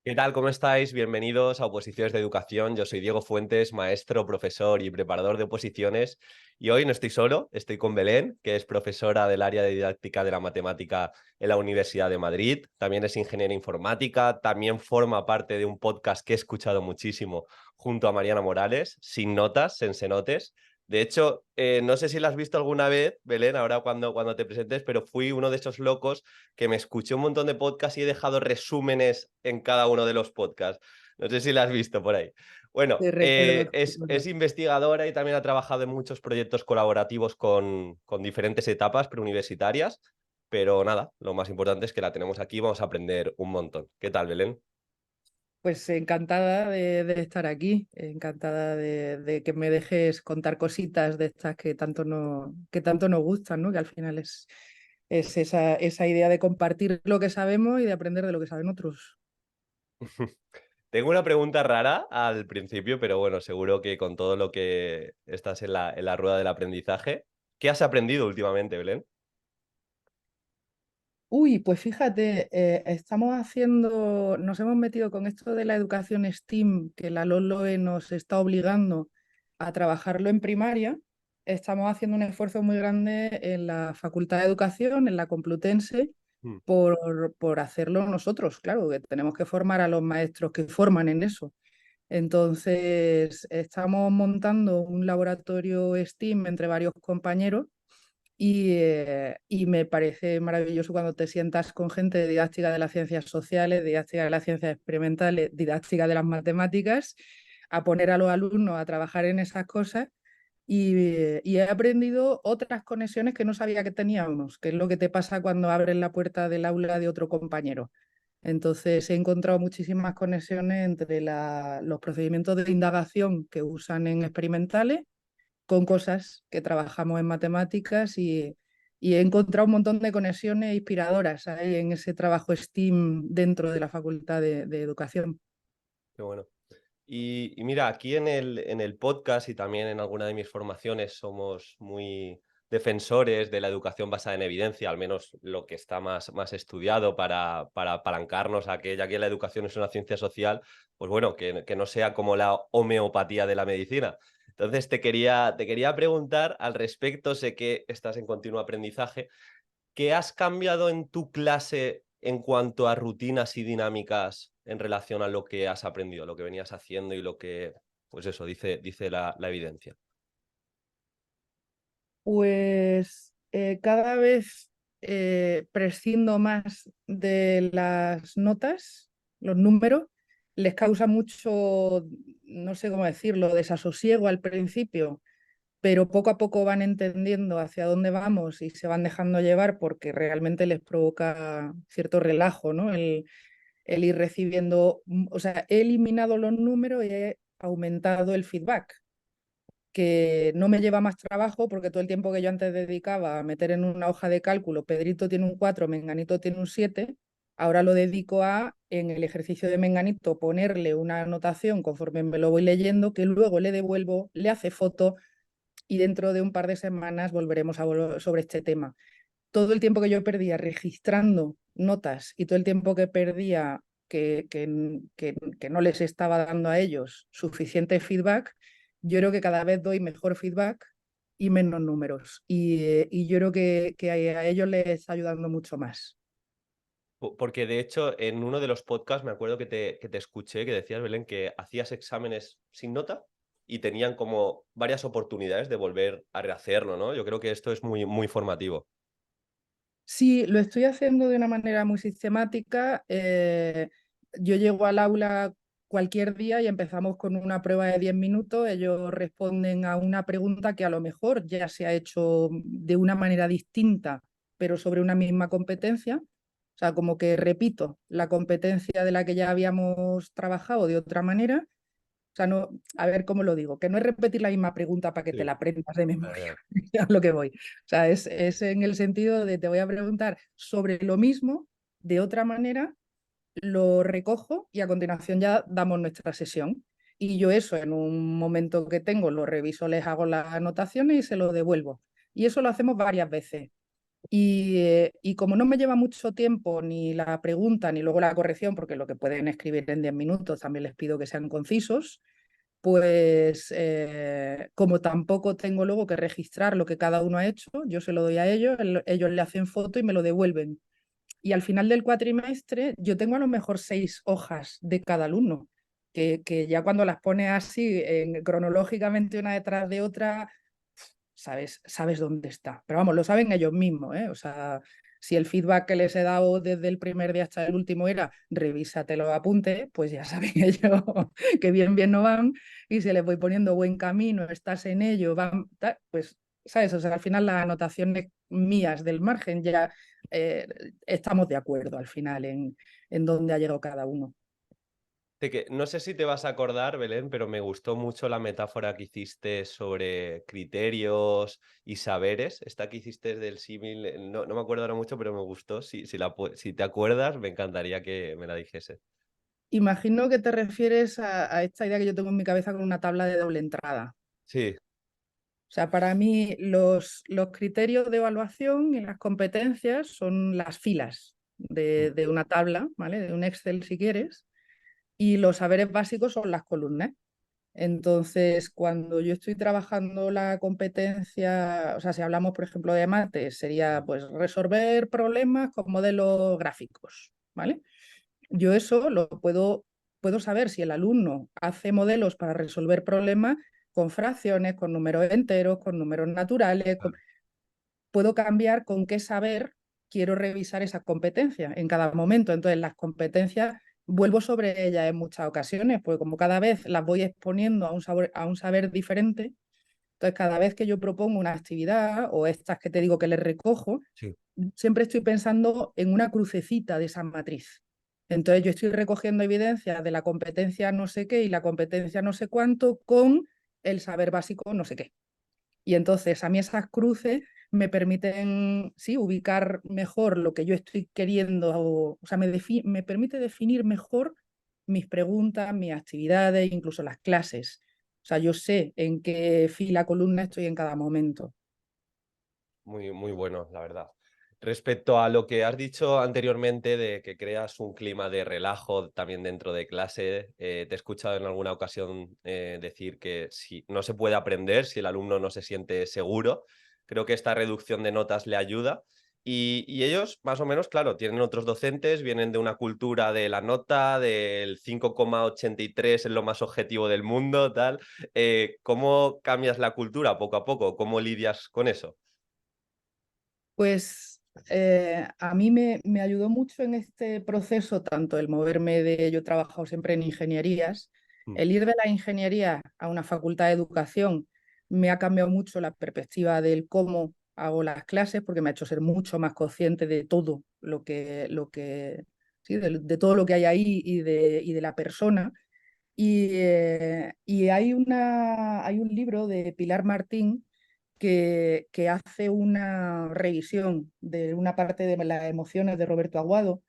¿Qué tal? ¿Cómo estáis? Bienvenidos a Oposiciones de Educación. Yo soy Diego Fuentes, maestro, profesor y preparador de oposiciones. Y hoy no estoy solo, estoy con Belén, que es profesora del área de didáctica de la matemática en la Universidad de Madrid. También es ingeniera informática, también forma parte de un podcast que he escuchado muchísimo junto a Mariana Morales, Sin Notas, Sensenotes. De hecho, no sé si la has visto alguna vez, Belén, ahora cuando te presentes, pero fui uno de esos locos que me escuché un montón de podcasts y he dejado resúmenes en cada uno de los podcasts. No sé si la has visto por ahí. Bueno, Sí, recuerdo. es investigadora y también ha trabajado en muchos proyectos colaborativos con diferentes etapas preuniversitarias, pero nada, lo más importante es que la tenemos aquí y vamos a aprender un montón. ¿Qué tal, Belén? Pues encantada de estar aquí, encantada de que me dejes contar cositas de estas que tanto nos gustan, ¿no? Que al final es esa idea de compartir lo que sabemos y de aprender de lo que saben otros. Tengo una pregunta rara al principio, pero bueno, seguro que con todo lo que estás en la rueda del aprendizaje, ¿qué has aprendido últimamente, Belén? Uy, pues fíjate, nos hemos metido con esto de la educación STEAM, que la LOMLOE nos está obligando a trabajarlo en primaria. Estamos haciendo un esfuerzo muy grande en la Facultad de Educación, en la Complutense, Mm. por hacerlo nosotros, claro, que tenemos que formar a los maestros que forman en eso. Entonces, estamos montando un laboratorio STEAM entre varios compañeros y me parece maravilloso cuando te sientas con gente de didáctica de las ciencias sociales, didáctica de las ciencias experimentales, didáctica de las matemáticas, a poner a los alumnos a trabajar en esas cosas y he aprendido otras conexiones que no sabía que teníamos, que es lo que te pasa cuando abres la puerta del aula de otro compañero. Entonces he encontrado muchísimas conexiones entre los procedimientos de indagación que usan en experimentales con cosas que trabajamos en matemáticas y he encontrado un montón de conexiones inspiradoras ahí en ese trabajo STEAM dentro de la Facultad de Educación. Qué bueno. Y mira, aquí en el podcast y también en alguna de mis formaciones somos muy defensores de la educación basada en evidencia, al menos lo que está más estudiado para apalancarnos a que, ya que la educación es una ciencia social, pues bueno, que no sea como la homeopatía de la medicina. Entonces te quería preguntar al respecto, sé que estás en continuo aprendizaje. ¿Qué has cambiado en tu clase en cuanto a rutinas y dinámicas en relación a lo que has aprendido, lo que venías haciendo y lo que, pues eso, dice la evidencia? Pues cada vez prescindo más de las notas, los números, les causa mucho, no sé cómo decirlo, desasosiego al principio, pero poco a poco van entendiendo hacia dónde vamos y se van dejando llevar porque realmente les provoca cierto relajo, ¿no? El ir recibiendo, o sea, he eliminado los números y he aumentado el feedback, que no me lleva más trabajo porque todo el tiempo que yo antes dedicaba a meter en una hoja de cálculo, Pedrito tiene un 4, Menganito tiene un 7, ahora lo dedico a, en el ejercicio de Menganito, ponerle una anotación conforme me lo voy leyendo, que luego le devuelvo, le hace foto y dentro de un par de semanas volveremos a volver sobre este tema. Todo el tiempo que yo perdía registrando notas y todo el tiempo que perdía que no les estaba dando a ellos suficiente feedback, yo creo que cada vez doy mejor feedback y menos números. Y yo creo que a ellos les está ayudando mucho más. Porque de hecho, en uno de los podcasts me acuerdo que te escuché que decías, Belén, que hacías exámenes sin nota y tenían como varias oportunidades de volver a rehacerlo, ¿no? Yo creo que esto es muy, muy formativo. Sí, lo estoy haciendo de una manera muy sistemática. Yo llego al aula cualquier día y empezamos con una prueba de 10 minutos. Ellos responden a una pregunta que a lo mejor ya se ha hecho de una manera distinta, pero sobre una misma competencia. O sea, como que repito la competencia de la que ya habíamos trabajado de otra manera. O sea, no, a ver cómo lo digo, que no es repetir la misma pregunta para que te Sí. la aprendas de Ya, memoria, ya. a lo que voy. O sea, es en el sentido de te voy a preguntar sobre lo mismo, de otra manera, lo recojo y a continuación ya damos nuestra sesión. Y yo eso en un momento que tengo lo reviso, les hago las anotaciones y se lo devuelvo. Y eso lo hacemos varias veces. Y como no me lleva mucho tiempo ni la pregunta ni luego la corrección, porque lo que pueden escribir en 10 minutos también les pido que sean concisos, pues como tampoco tengo luego que registrar lo que cada uno ha hecho, yo se lo doy a ellos, ellos le hacen foto y me lo devuelven. Y al final del cuatrimestre yo tengo a lo mejor 6 hojas de cada alumno, que ya cuando las pones así cronológicamente una detrás de otra, sabes dónde está. Pero vamos, lo saben ellos mismos, ¿eh? O sea, si el feedback que les he dado desde el primer día hasta el último era revísate los apuntes, pues ya saben ellos que bien no van, y si les voy poniendo buen camino, estás en ello, van, pues, ¿sabes? O sea, al final las anotaciones mías del margen ya eh, estamos de acuerdo al final en dónde ha llegado cada uno. De que, no sé si te vas a acordar, Belén, pero me gustó mucho la metáfora que hiciste sobre criterios y saberes. Esta que hiciste del símil, no me acuerdo ahora mucho, pero me gustó. Si te acuerdas, me encantaría que me la dijese. Imagino que te refieres a esta idea que yo tengo en mi cabeza con una tabla de doble entrada. Sí. O sea, para mí los criterios de evaluación y las competencias son las filas de una tabla, ¿vale? De un Excel si quieres, y los saberes básicos son las columnas. Entonces, cuando yo estoy trabajando la competencia, o sea, si hablamos, por ejemplo, de mates, sería pues resolver problemas con modelos gráficos, ¿vale? Yo eso puedo saber si el alumno hace modelos para resolver problemas con fracciones, con números enteros, con números naturales. Puedo cambiar con qué saber quiero revisar esa competencia en cada momento. Entonces, las competencias vuelvo sobre ellas en muchas ocasiones, porque como cada vez las voy exponiendo a un saber diferente, entonces cada vez que yo propongo una actividad o estas que te digo que les recojo, Sí. siempre estoy pensando en una crucecita de esa matriz. Entonces yo estoy recogiendo evidencias de la competencia no sé qué y la competencia no sé cuánto con el saber básico no sé qué. Y entonces a mí esas cruces me permiten, sí, ubicar mejor lo que yo estoy queriendo, o sea, me permite definir mejor mis preguntas, mis actividades, incluso las clases. O sea, yo sé en qué fila, columna estoy en cada momento. Muy, muy bueno, la verdad. Respecto a lo que has dicho anteriormente de que creas un clima de relajo también dentro de clase, te he escuchado en alguna ocasión decir que si no se puede aprender si el alumno no se siente seguro. Creo que esta reducción de notas le ayuda. Y ellos, más o menos, claro, tienen otros docentes, vienen de una cultura de la nota, del 5,83 es lo más objetivo del mundo, tal. ¿Cómo cambias la cultura poco a poco? ¿Cómo lidias con eso? Pues a mí me ayudó mucho en este proceso, tanto el moverme de, yo he trabajado siempre en ingenierías, Mm. el ir de la ingeniería a una facultad de educación me ha cambiado mucho la perspectiva del cómo hago las clases, porque me ha hecho ser mucho más consciente de todo sí, de todo lo que hay ahí y de la persona. Y hay un libro de Pilar Martín que hace una revisión de una parte de las emociones de Roberto Aguado,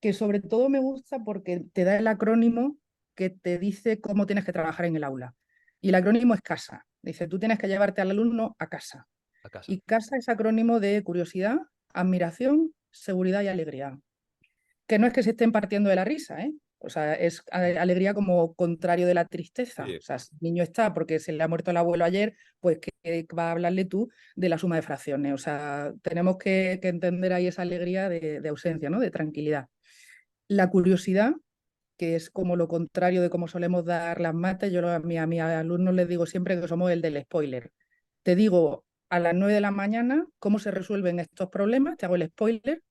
que sobre todo me gusta porque te da el acrónimo que te dice cómo tienes que trabajar en el aula. Y el acrónimo es CASA. Dice, tú tienes que llevarte al alumno a casa. A casa. Y CASA es acrónimo de curiosidad, admiración, seguridad y alegría, que no es que se estén partiendo de la risa, ¿eh? O sea, es alegría como contrario de la tristeza. Sí. O sea, si el niño está porque se le ha muerto el abuelo ayer, pues que va a hablarle tú de la suma de fracciones. O sea, tenemos que entender ahí esa alegría de ausencia, ¿no? De tranquilidad. La curiosidad, que es como lo contrario de cómo solemos dar las mates, yo a mis alumnos les digo siempre que somos el del spoiler. Te digo a las 9 de la mañana cómo se resuelven estos problemas, te hago el spoiler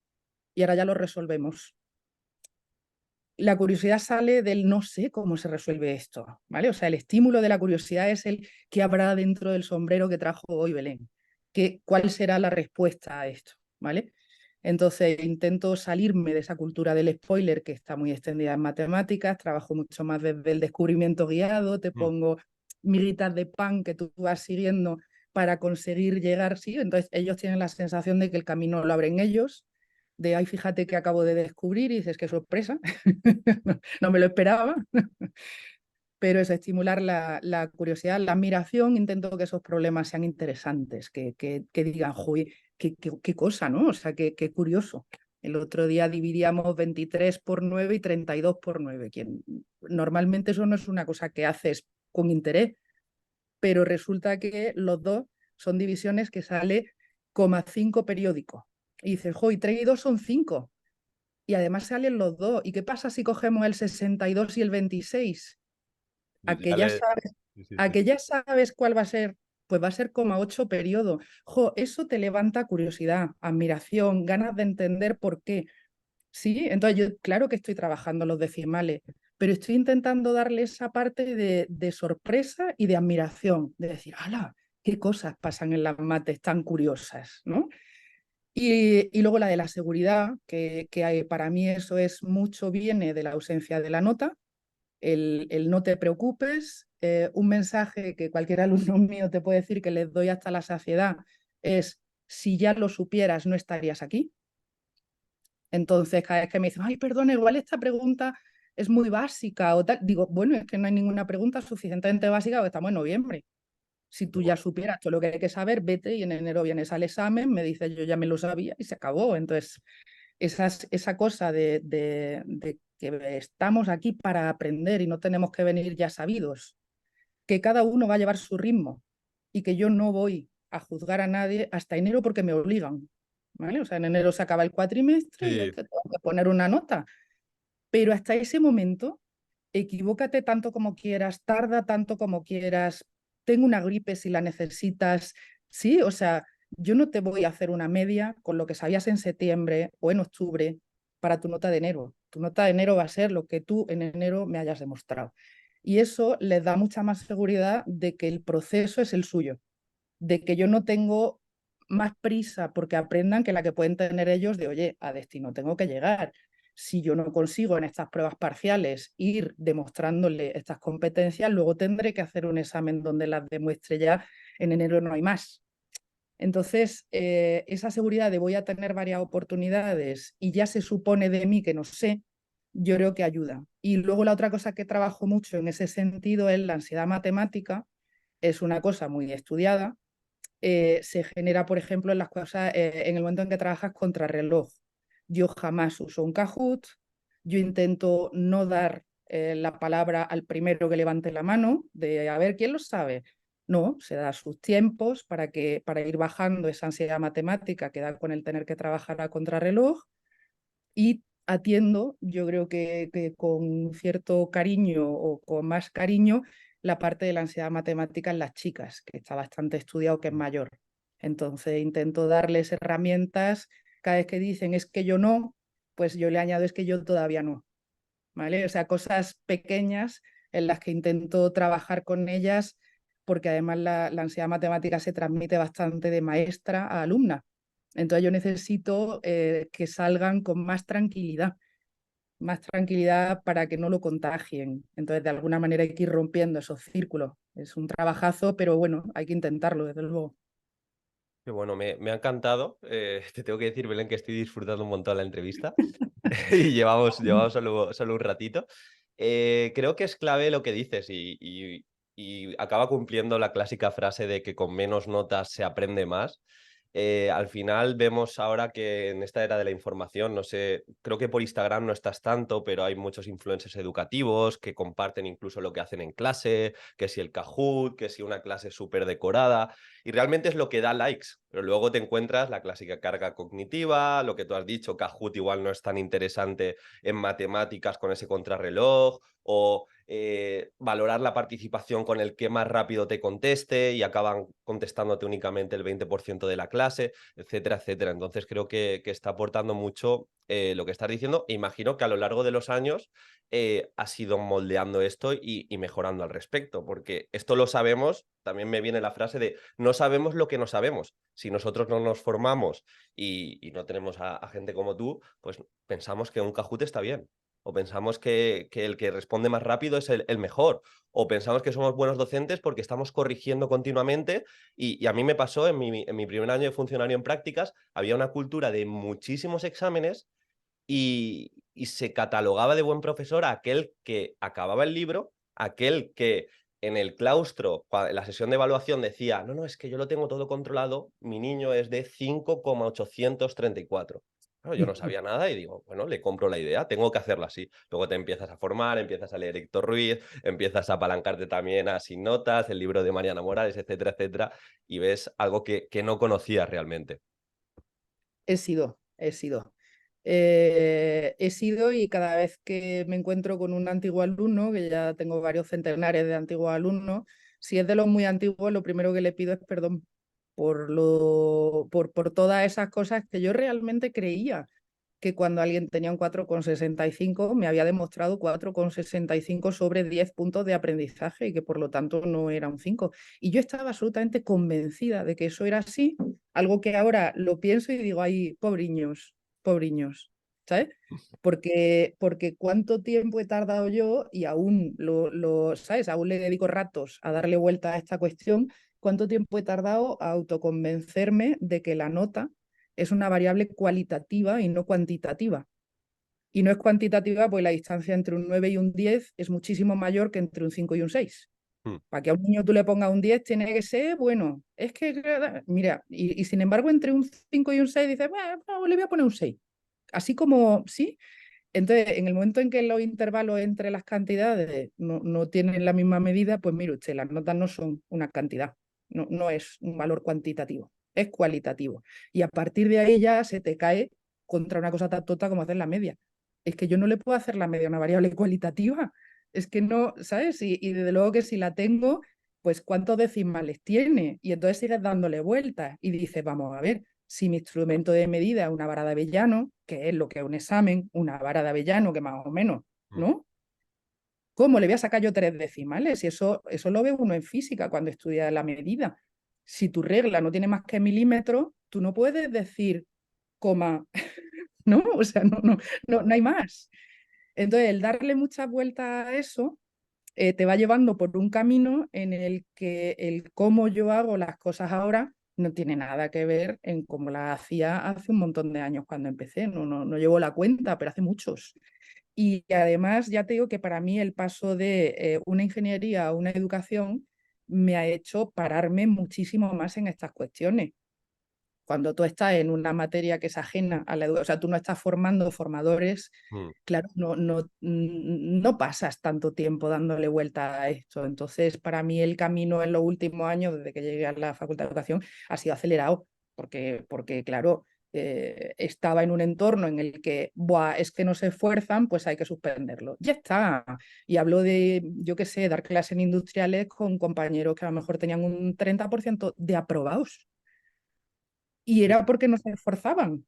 y ahora ya los resolvemos. La curiosidad sale del no sé cómo se resuelve esto, ¿vale? O sea, el estímulo de la curiosidad es el qué habrá dentro del sombrero que trajo hoy Belén, cuál será la respuesta a esto, ¿vale? Entonces intento salirme de esa cultura del spoiler que está muy extendida en matemáticas, trabajo mucho más desde el descubrimiento guiado, te Mm. pongo miguitas de pan que tú vas siguiendo para conseguir llegar, sí, entonces ellos tienen la sensación de que el camino lo abren ellos, de, ay, fíjate que acabo de descubrir y dices, qué sorpresa, no me lo esperaba, pero es estimular la curiosidad, la admiración, intento que esos problemas sean interesantes, que digan, joder, qué cosa, ¿no? O sea, qué curioso. El otro día dividíamos 23 por 9 y 32 por 9. Normalmente eso no es una cosa que haces con interés, pero resulta que los dos son divisiones que sale 0,5 periódicos. Y dices, jo, y 3 y 2 son 5. Y además salen los dos. ¿Y qué pasa si cogemos el 62 y el 26? A que ya Sale... sabes, Sí, sí, a sí. que ya sabes cuál va a ser, pues va a ser 0,8 periodo. Jo, eso te levanta curiosidad, admiración, ganas de entender por qué. Sí, entonces yo, claro que estoy trabajando los decimales, pero estoy intentando darle esa parte de sorpresa y de admiración, de decir, ¡hala! ¿Qué cosas pasan en las mates tan curiosas, ¿no? Y luego la de la seguridad, que hay, para mí eso es mucho, viene de la ausencia de la nota, el no te preocupes, un mensaje que cualquier alumno mío te puede decir que les doy hasta la saciedad es, si ya lo supieras no estarías aquí. Entonces, cada vez que me dicen, ay, perdona, igual esta pregunta es muy básica o tal, digo, bueno, es que no hay ninguna pregunta suficientemente básica porque estamos en noviembre. Si Qué tú ya bueno. supieras todo lo que hay que saber, vete y en enero vienes al examen, me dices, yo ya me lo sabía y se acabó. Entonces, esa cosa de que estamos aquí para aprender y no tenemos que venir ya sabidos, que cada uno va a llevar su ritmo y que yo no voy a juzgar a nadie hasta enero porque me obligan. ¿Vale? O sea, en enero se acaba el cuatrimestre y es Sí, que tengo que poner una nota. Pero hasta ese momento, equivócate tanto como quieras, tarda tanto como quieras, tengo una gripe si la necesitas. Sí, o sea, yo no te voy a hacer una media con lo que sabías en septiembre o en octubre para tu nota de enero. Tu nota de enero va a ser lo que tú en enero me hayas demostrado. Y eso les da mucha más seguridad de que el proceso es el suyo, de que yo no tengo más prisa porque aprendan que la que pueden tener ellos de, oye, a destino tengo que llegar. Si yo no consigo en estas pruebas parciales ir demostrándole estas competencias, luego tendré que hacer un examen donde las demuestre ya, en enero no hay más. Entonces, esa seguridad de voy a tener varias oportunidades y ya se supone de mí que no sé, yo creo que ayuda. Y luego la otra cosa que trabajo mucho en ese sentido es la ansiedad matemática. Es una cosa muy estudiada, se genera, por ejemplo, en las cosas, en el momento en que trabajas contrarreloj. Yo jamás uso un Kahoot, yo intento no dar la palabra al primero que levante la mano, de a ver quién lo sabe. No, se da sus tiempos para ir bajando esa ansiedad matemática que da con el tener que trabajar a contrarreloj y atiendo, yo creo que con cierto cariño o con más cariño, la parte de la ansiedad matemática en las chicas, que está bastante estudiado que es mayor. Entonces intento darles herramientas, cada vez que dicen es que yo no, pues yo le añado es que yo todavía no, ¿vale? O sea, cosas pequeñas en las que intento trabajar con ellas, porque además la ansiedad matemática se transmite bastante de maestra a alumna. Entonces yo necesito que salgan con más tranquilidad para que no lo contagien. Entonces de alguna manera hay que ir rompiendo esos círculos. Es un trabajazo, pero bueno, hay que intentarlo, desde luego. qué bueno, me ha encantado. Te tengo que decir, Belén, que estoy disfrutando un montón la entrevista y llevamos solo un ratito. Creo que es clave lo que dices y acaba cumpliendo la clásica frase de que con menos notas se aprende más. Al final vemos ahora que en esta era de la información, no sé, creo que por Instagram no estás tanto, pero hay muchos influencers educativos que comparten incluso lo que hacen en clase, que si el Kahoot, que si una clase súper decorada, y realmente es lo que da likes, pero luego te encuentras la clásica carga cognitiva, lo que tú has dicho, Kahoot igual no es tan interesante en matemáticas con ese contrarreloj, o valorar la participación con el que más rápido te conteste y acaban contestándote únicamente el 20% de la clase, etcétera, etcétera. Entonces creo que está aportando mucho lo que estás diciendo e imagino que a lo largo de los años has ido moldeando esto y mejorando al respecto, porque esto lo sabemos, también me viene la frase de no sabemos lo que no sabemos. Si nosotros no nos formamos y no tenemos a gente como tú, pues pensamos que un Kahoot está bien. O pensamos que el que responde más rápido es el mejor. O pensamos que somos buenos docentes porque estamos corrigiendo continuamente. Y a mí me pasó en mi primer año de funcionario en prácticas, había una cultura de muchísimos exámenes y se catalogaba de buen profesor a aquel que acababa el libro, aquel que en el claustro, en la sesión de evaluación decía, no, no, es que yo lo tengo todo controlado, mi niño es de 5,834. Claro, yo no sabía nada y digo, bueno, le compro la idea, tengo que hacerlo así. Luego te empiezas a formar, empiezas a leer Héctor Ruiz, empiezas a apalancarte también a Sin Notas, el libro de Mariana Morales, etcétera, etcétera, y ves algo que no conocías realmente. He sido. He sido y cada vez que me encuentro con un antiguo alumno, que ya tengo varios centenares de antiguos alumnos, si es de los muy antiguos, lo primero que le pido es perdón por todas esas cosas que yo realmente creía que cuando alguien tenía un 4,65 me había demostrado 4,65 sobre 10 puntos de aprendizaje y que por lo tanto no era un 5. Y yo estaba absolutamente convencida de que eso era así, algo que ahora lo pienso y digo, ay, pobriños, ¿sabes? Porque cuánto tiempo he tardado yo y aún ¿sabes? Aún le dedico ratos a darle vuelta a esta cuestión, cuánto tiempo he tardado a autoconvencerme de que la nota es una variable cualitativa y no cuantitativa. Y no es cuantitativa, pues la distancia entre un 9 y un 10 es muchísimo mayor que entre un 5 y un 6. Mm, Para que a un niño tú le pongas un 10 tiene que ser, bueno, es que, mira, y sin embargo entre un 5 y un 6 dices, bueno, no, le voy a poner un 6. Así como, sí. Entonces, en el momento en que los intervalos entre las cantidades no tienen la misma medida, pues mire usted, las notas no son una cantidad, no es un valor cuantitativo, es cualitativo. Y a partir de ahí ya se te cae contra una cosa tan tonta como hacer la media. Es que yo no le puedo hacer la media a una variable cualitativa. Es que no, ¿sabes? Y desde luego que si la tengo, pues ¿cuántos decimales tiene? Y entonces sigues dándole vueltas y dices, vamos a ver, si mi instrumento de medida es una vara de Avellano, que es lo que es un examen, una vara de Avellano que más o menos, mm. ¿no? ¿Cómo le voy a sacar yo 3 decimales? Y eso lo ve uno en física cuando estudia la medida. Si tu regla no tiene más que milímetros, tú no puedes decir coma, ¿no? O sea, no hay más. Entonces, el darle muchas vueltas a eso te va llevando por un camino en el que el cómo yo hago las cosas ahora no tiene nada que ver en cómo las hacía hace un montón de años cuando empecé. No llevo la cuenta, pero hace muchos. Y además, ya te digo que para mí el paso de una ingeniería a una educación me ha hecho pararme muchísimo más en estas cuestiones. Cuando tú estás en una materia que es ajena a la educación, o sea, tú no estás formando formadores, Mm. claro, no pasas tanto tiempo dándole vuelta a esto. Entonces, para mí el camino en los últimos años, desde que llegué a la Facultad de Educación, ha sido acelerado, porque claro, estaba en un entorno en el que, buah, es que no se esfuerzan, pues hay que suspenderlo. Ya está. Y hablo de, yo qué sé, dar clases en industriales con compañeros que a lo mejor tenían un 30% de aprobados. Y era porque no se esforzaban.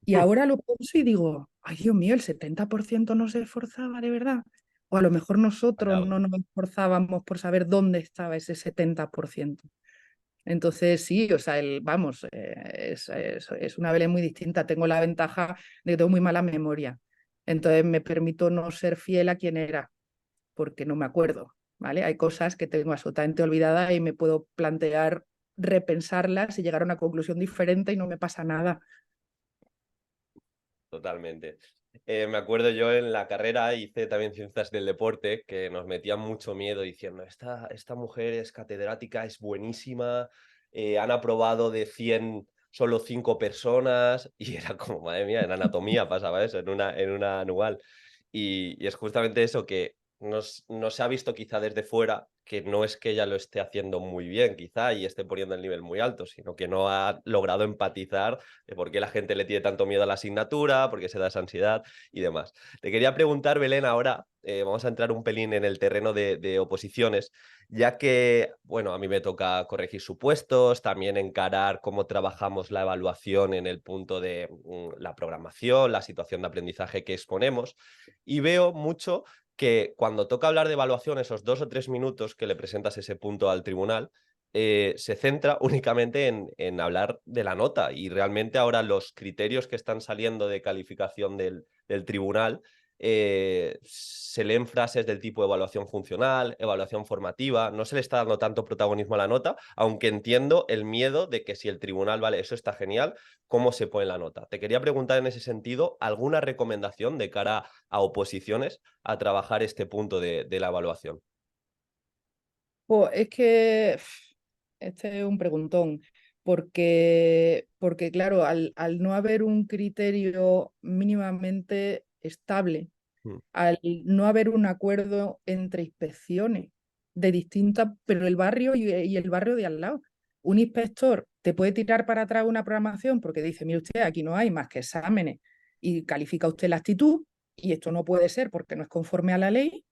Y ahora lo pienso y digo, ay Dios mío, el 70% no se esforzaba de verdad. O a lo mejor nosotros Vaya, no nos esforzábamos por saber dónde estaba ese 70%. Entonces sí, o sea, vamos, es una Belén muy distinta. Tengo la ventaja de que tengo muy mala memoria. Entonces me permito no ser fiel a quien era, porque no me acuerdo, ¿vale? Hay cosas que tengo absolutamente olvidadas y me puedo plantear repensarlas y llegar a una conclusión diferente y no me pasa nada. totalmente. Me acuerdo yo en la carrera hice también ciencias del deporte que nos metían mucho miedo diciendo, esta mujer es catedrática, es buenísima, han aprobado de 100 solo 5 personas y era como, madre mía, en anatomía pasaba eso, en una anual. Y es justamente eso que no se ha visto quizá desde fuera, que no es que ella lo esté haciendo muy bien quizá y esté poniendo el nivel muy alto, sino que no ha logrado empatizar de por qué la gente le tiene tanto miedo a la asignatura, por qué se da esa ansiedad y demás. Te quería preguntar, Belén, ahora vamos a entrar un pelín en el terreno de oposiciones, ya que, bueno, a mí me toca corregir supuestos, también encarar cómo trabajamos la evaluación en el punto de la programación, la situación de aprendizaje que exponemos, y veo mucho que cuando toca hablar de evaluación, esos 2 o 3 minutos que le presentas ese punto al tribunal, se centra únicamente en hablar de la nota y realmente ahora los criterios que están saliendo de calificación del tribunal se leen frases del tipo evaluación funcional, evaluación formativa, no se le está dando tanto protagonismo a la nota, aunque entiendo el miedo de que si el tribunal, vale, eso está genial, ¿cómo se pone la nota? Te quería preguntar en ese sentido, ¿alguna recomendación de cara a oposiciones a trabajar este punto de la evaluación? Pues es que este es un preguntón, porque claro, al no haber un criterio mínimamente estable, Mm, al no haber un acuerdo entre inspecciones de distintas, pero el barrio y el barrio de al lado. Un inspector te puede tirar para atrás una programación porque dice, mire usted, aquí no hay más que exámenes y califica usted la actitud y esto no puede ser porque no es conforme a la ley.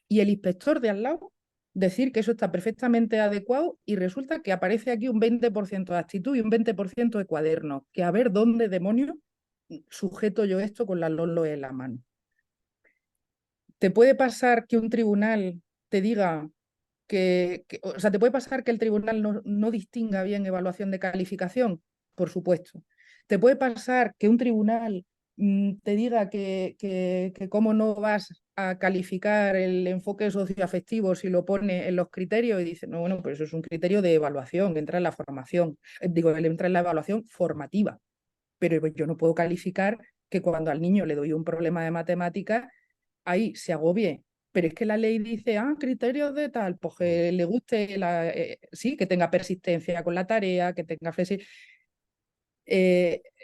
Y el inspector de al lado decir que eso está perfectamente adecuado y resulta que aparece aquí un 20% de actitud y un 20% de cuaderno, que a ver dónde demonios sujeto yo esto con la LOLO en la mano. ¿Te puede pasar que un tribunal te diga o sea, te puede pasar que el tribunal no distinga bien evaluación de calificación? Por supuesto. ¿Te puede pasar que un tribunal te diga que cómo no vas a calificar el enfoque socioafectivo si lo pone en los criterios y dice, no, bueno, pues eso es un criterio de evaluación, que entra en la formación, digo, entra en la evaluación formativa, pero yo no puedo calificar que cuando al niño le doy un problema de matemáticas ahí se agobie. Pero es que la ley dice, criterios de tal, pues mm, que le guste, sí, que tenga persistencia con la tarea, que tenga flexibilidad.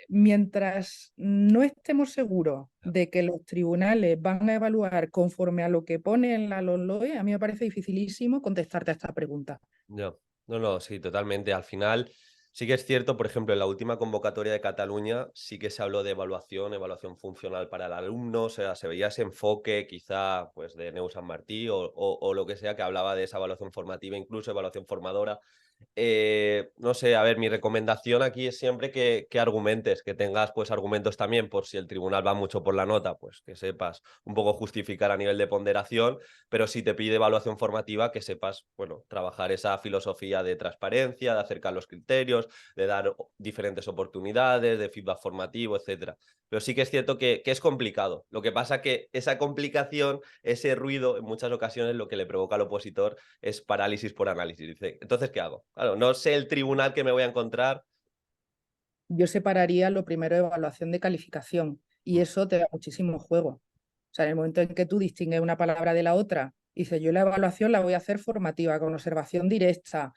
Mientras no estemos seguros de que los tribunales van a evaluar conforme a lo que pone en la LOMLOE, a mí me parece dificilísimo contestarte a esta pregunta. ya. No, no, sí, totalmente. Al final, sí que es cierto, por ejemplo, en la última convocatoria de Cataluña sí que se habló de evaluación, evaluación funcional para el alumno, o sea, se veía ese enfoque quizá pues de Neu San Martí o lo que sea, que hablaba de esa evaluación formativa, incluso evaluación formadora. No sé, a ver, mi recomendación aquí es siempre que argumentes, que tengas pues argumentos también por si el tribunal va mucho por la nota, pues que sepas un poco justificar a nivel de ponderación, pero si te pide evaluación formativa, que sepas, bueno, trabajar esa filosofía de transparencia, de acercar los criterios, de dar diferentes oportunidades, de feedback formativo, etcétera. Pero sí que es cierto que es complicado. Lo que pasa que esa complicación, ese ruido, en muchas ocasiones lo que le provoca al opositor es parálisis por análisis. Dice, entonces, ¿qué hago? Claro, no sé el tribunal que me voy a encontrar. Yo separaría lo primero de evaluación de calificación y Mm, eso te da muchísimo juego. O sea, en el momento en que tú distingues una palabra de la otra, dices, yo la evaluación la voy a hacer formativa, con observación directa.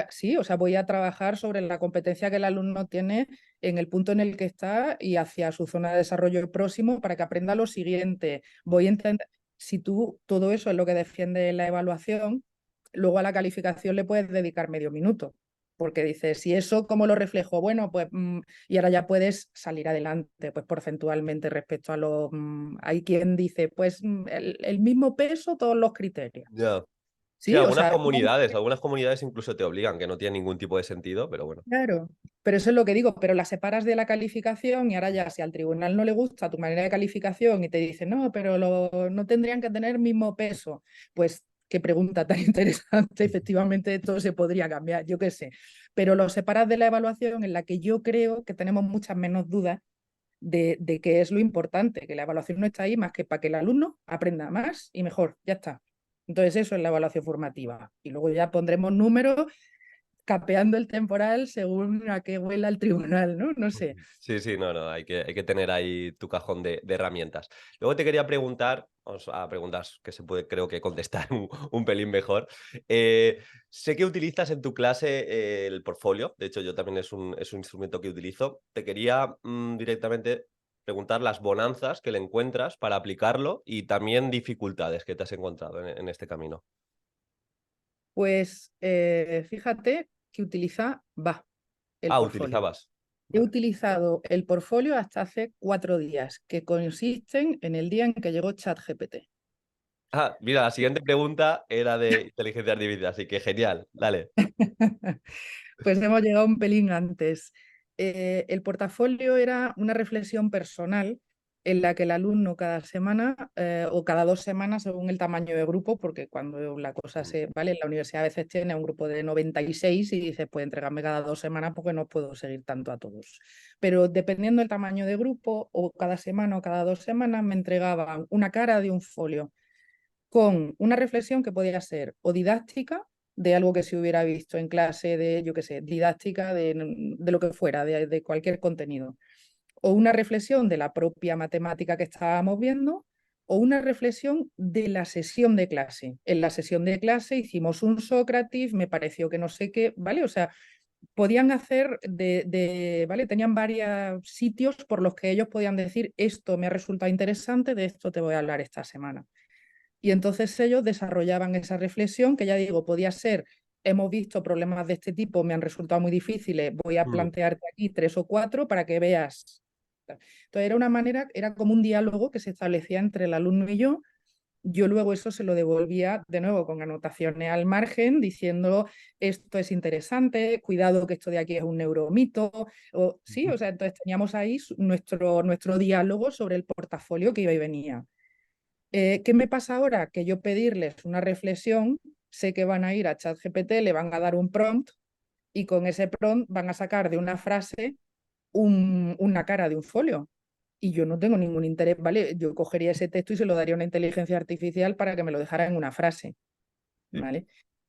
Sí, o sea, voy a trabajar sobre la competencia que el alumno tiene en el punto en el que está y hacia su zona de desarrollo próximo para que aprenda lo siguiente. mm, Voy a entender, si tú todo eso es lo que defiende la evaluación, luego a la calificación le puedes dedicar medio minuto porque dices, si eso, ¿cómo lo reflejo? Bueno, pues, y ahora ya puedes salir adelante, pues porcentualmente respecto a los, hay quien dice, pues el mismo peso, todos los criterios. ya. Sí, Sí, o sea, algunas comunidades incluso te obligan, que no tiene ningún tipo de sentido, pero bueno. claro, pero eso es lo que digo, pero la separas de la calificación y ahora ya si al tribunal no le gusta tu manera de calificación y te dice, no, pero no tendrían que tener mismo peso, pues qué pregunta tan interesante, efectivamente esto se podría cambiar, yo qué sé, pero lo separas de la evaluación en la que yo creo que tenemos muchas menos dudas de qué es lo importante, que la evaluación no está ahí más que para que el alumno aprenda más y mejor, ya está. Entonces eso es la evaluación formativa. Y luego ya pondremos números capeando el temporal según a qué huela el tribunal, ¿no? No sé. Sí, sí, no, no, hay que tener ahí tu cajón de herramientas. Luego te quería preguntar, vamos a preguntar que se puede, creo que contestar un pelín mejor. Sé que utilizas en tu clase el portfolio, de hecho yo también es un instrumento que utilizo. Te quería directamente preguntar las bonanzas que le encuentras para aplicarlo y también dificultades que te has encontrado en este camino. Pues fíjate que utiliza va el Ah, portfolio. utilizabas. He Vale. utilizado el portfolio hasta hace 4 días, que consisten en el día en que llegó ChatGPT. Ah, mira, la siguiente pregunta era de inteligencia artificial, así que genial, dale. Pues hemos llegado un pelín antes. El portafolio era una reflexión personal en la que el alumno cada semana o cada 2 semanas, según el tamaño de grupo, porque cuando la cosa Mm, se, vale, en la universidad a veces tiene un grupo de 96 y dices, pues entregarme cada 2 semanas porque no puedo seguir tanto a todos. Pero dependiendo del tamaño de grupo, o cada semana o cada 2 semanas, me entregaban una cara de un folio con una reflexión que podía ser o didáctica, de algo que se hubiera visto en clase, de, yo qué sé, didáctica de lo que fuera, de cualquier contenido, o una reflexión de la propia matemática que estábamos viendo, o una reflexión de la sesión de clase. En la sesión de clase hicimos un Sócrates, me pareció que no sé qué, ¿vale? O sea, podían hacer ¿vale? Tenían varios sitios por los que ellos podían decir, esto me ha resultado interesante, de esto te voy a hablar esta semana. Y entonces ellos desarrollaban esa reflexión, que ya digo, podía ser, hemos visto problemas de este tipo, me han resultado muy difíciles, voy a Mm. plantearte aquí 3 o 4 para que veas. Entonces era una manera, era como un diálogo que se establecía entre el alumno y yo. Yo luego eso se lo devolvía de nuevo con anotaciones al margen, diciendo esto es interesante, cuidado que esto de aquí es un neuromito, o sí, o sea, entonces teníamos ahí nuestro diálogo sobre el portafolio que iba y venía. ¿Qué me pasa ahora? Que yo pedirles una reflexión, sé que van a ir a ChatGPT, le van a dar un prompt y con ese prompt van a sacar de una frase una cara de un folio. Y yo no tengo ningún interés, ¿vale? Yo cogería ese texto y se lo daría a una inteligencia artificial para que me lo dejara en una frase, Sí. ¿vale?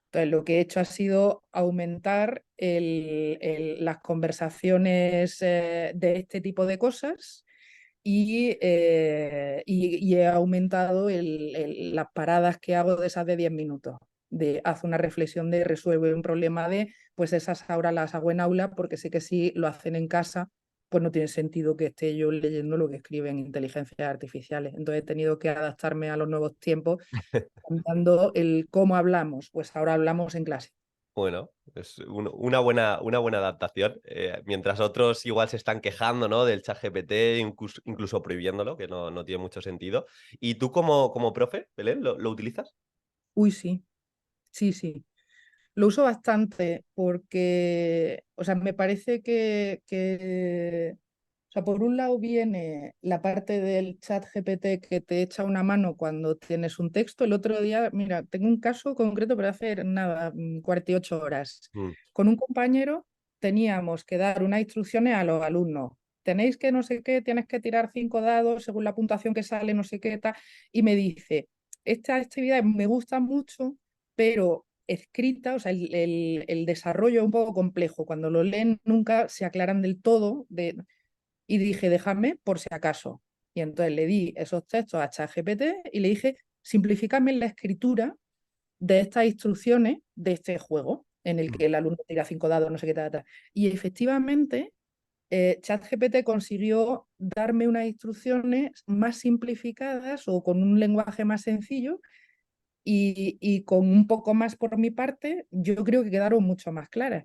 Entonces, lo que he hecho ha sido aumentar las conversaciones de este tipo de cosas y he aumentado las paradas que hago de esas de 10 minutos. De haz una reflexión de resuelve un problema de, pues esas ahora las hago en aula porque sé que si lo hacen en casa, pues no tiene sentido que esté yo leyendo lo que escriben inteligencias artificiales. Entonces he tenido que adaptarme a los nuevos tiempos, cambiando el cómo hablamos. Pues ahora hablamos en clase. Bueno, es una buena adaptación. Mientras otros igual se están quejando, ¿no? Del ChatGPT, incluso prohibiéndolo, que no tiene mucho sentido. ¿Y tú como profe, Belén, lo utilizas? Uy, sí, sí, sí. Lo uso bastante porque, o sea, me parece o sea, por un lado viene la parte del chat GPT que te echa una mano cuando tienes un texto. El otro día, mira, tengo un caso concreto, pero hace nada, 48 horas. Mm. Con un compañero teníamos que dar unas instrucciones a los alumnos. Tenéis que no sé qué, tienes que tirar 5 dados según la puntuación que sale, no sé qué, tal. Y me dice, esta actividad me gusta mucho, pero escrita, o sea, el desarrollo es un poco complejo. Cuando lo leen nunca se aclaran del todo. Y dije, déjame por si acaso. Y entonces le di esos textos a ChatGPT y le dije, simplifícame la escritura de estas instrucciones de este juego en el Mm. que el alumno tira 5 dados, no sé qué tal. Y efectivamente, ChatGPT consiguió darme unas instrucciones más simplificadas o con un lenguaje más sencillo y con un poco más por mi parte, yo creo que quedaron mucho más claras.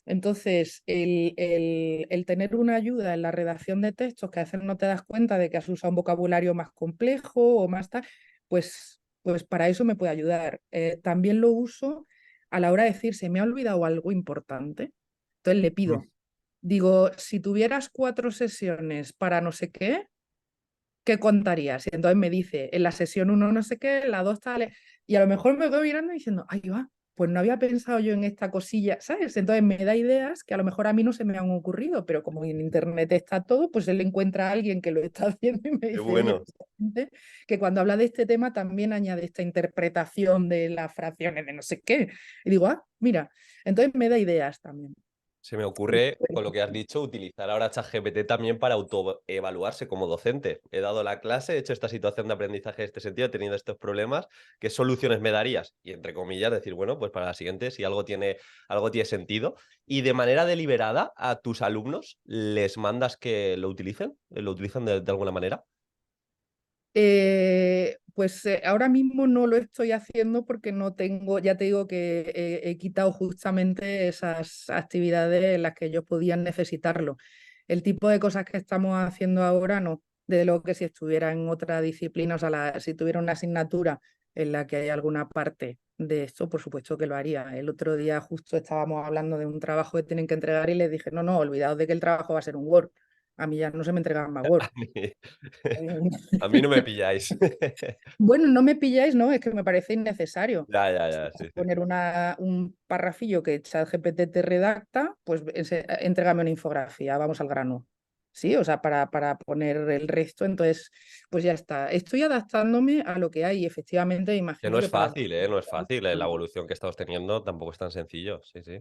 Entonces, el tener una ayuda en la redacción de textos que a veces no te das cuenta de que has usado un vocabulario más complejo o más tal, pues para eso me puede ayudar. También lo uso a la hora de decir, se me ha olvidado algo importante. Entonces le Mm. pido, digo, si tuvieras 4 sesiones para no sé qué, ¿qué contarías? Y entonces me dice, en la sesión uno no sé qué, en la 2 tal, y a lo mejor me quedo mirando y diciendo, ay, va, pues no había pensado yo en esta cosilla, ¿sabes? Entonces me da ideas que a lo mejor a mí no se me han ocurrido, pero como en internet está todo, pues él encuentra a alguien que lo está haciendo y me Qué dice, oye, bueno. pues, hay gente que cuando habla de este tema también añade esta interpretación de las fracciones de no sé qué. Y digo, ah, mira, entonces me da ideas también. Se me ocurre, con lo que has dicho, utilizar ahora ChatGPT también para autoevaluarse como docente. He dado la clase, he hecho esta situación de aprendizaje en este sentido, he tenido estos problemas, ¿qué soluciones me darías? Y entre comillas, decir, bueno, pues para la siguiente, si algo tiene sentido. Y de manera deliberada, a tus alumnos les mandas que lo utilicen de alguna manera. Pues ahora mismo no lo estoy haciendo porque no tengo, ya te digo que he quitado justamente esas actividades en las que ellos podían necesitarlo. El tipo de cosas que estamos haciendo ahora no, de lo que si estuviera en otra disciplina, o sea, si tuviera una asignatura en la que hay alguna parte de esto, por supuesto que lo haría. El otro día justo estábamos hablando de un trabajo que tienen que entregar y les dije, no, no, olvidaos de que el trabajo va a ser un Word. A mí ya no se me entregaban más Word. A mí, a mí no me pilláis. Bueno, no me pilláis, ¿no? Es que me parece innecesario. Ya, ya, Si ya, vas a sí, sí. poner un parrafillo que ChatGPT te redacta, pues entrégame una infografía, vamos al grano. Sí, o sea, para poner el resto, entonces, pues ya está. Estoy adaptándome a lo que hay y efectivamente Que no imagino es que para... fácil, ¿eh? No es fácil. La evolución que estamos teniendo tampoco es tan sencillo. Sí, sí.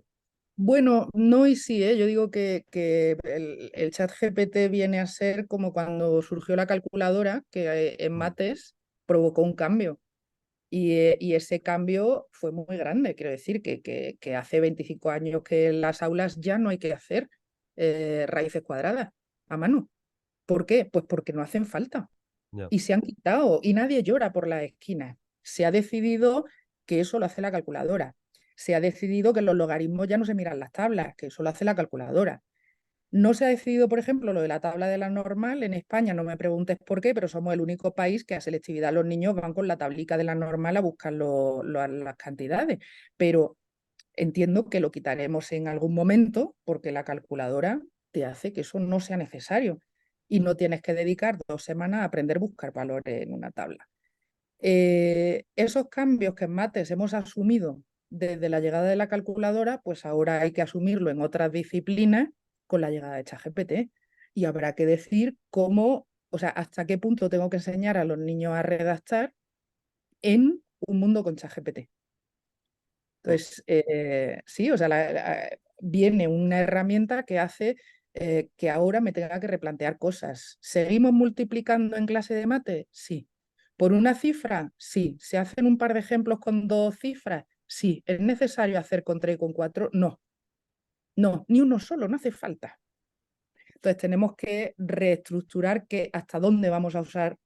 Bueno, no y sí, ¿eh? Yo digo que el chat GPT viene a ser como cuando surgió la calculadora, que en Mm. mates provocó un cambio. Y ese cambio fue muy grande. Quiero decir que hace 25 años que en las aulas ya no hay que hacer raíces cuadradas a mano. ¿Por qué? Pues porque no hacen falta Ya. y se han quitado y nadie llora por las esquinas. Se ha decidido que eso lo hace la calculadora. Se ha decidido que los logaritmos ya no se miran las tablas, que eso lo hace la calculadora. No se ha decidido, por ejemplo, lo de la tabla de la normal en España, no me preguntes por qué, pero somos el único país que a selectividad los niños van con la tablica de la normal a buscar las cantidades. Pero entiendo que lo quitaremos en algún momento porque la calculadora te hace que eso no sea necesario y no tienes que dedicar 2 semanas a aprender a buscar valores en una tabla. Esos cambios que en mates hemos asumido desde la llegada de la calculadora, pues ahora hay que asumirlo en otras disciplinas con la llegada de ChatGPT. Y habrá que decir cómo, o sea, hasta qué punto tengo que enseñar a los niños a redactar en un mundo con ChatGPT. Mm. Entonces, sí, o sea, viene una herramienta que hace que ahora me tenga que replantear cosas. ¿Seguimos multiplicando en clase de mate? Sí. ¿Por una cifra? Sí. ¿Se hacen un par de ejemplos con 2 cifras? Sí. ¿Es necesario hacer con 3 y con 4? No. No, ni uno solo, no hace falta. Entonces tenemos que reestructurar hasta dónde vamos a usar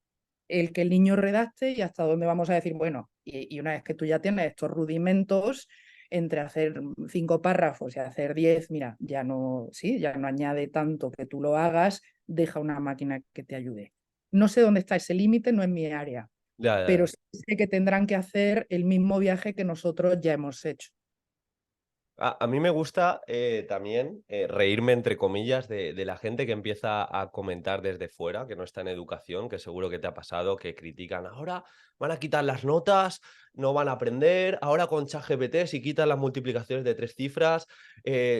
el que el niño redacte y hasta dónde vamos a decir, bueno, y una vez que tú ya tienes estos rudimentos, entre hacer 5 párrafos y hacer 10, mira, ya no, sí, ya no añade tanto que tú lo hagas, deja una máquina que te ayude. No sé dónde está ese límite, no es mi área, Ya, ya, pero ya. sé que tendrán que hacer el mismo viaje que nosotros ya hemos hecho. A mí me gusta también reírme, entre comillas, de la gente que empieza a comentar desde fuera, que no está en educación, que seguro que te ha pasado, que critican, ahora van a quitar las notas, no van a aprender, ahora con ChatGPT si quitan las multiplicaciones de 3 cifras.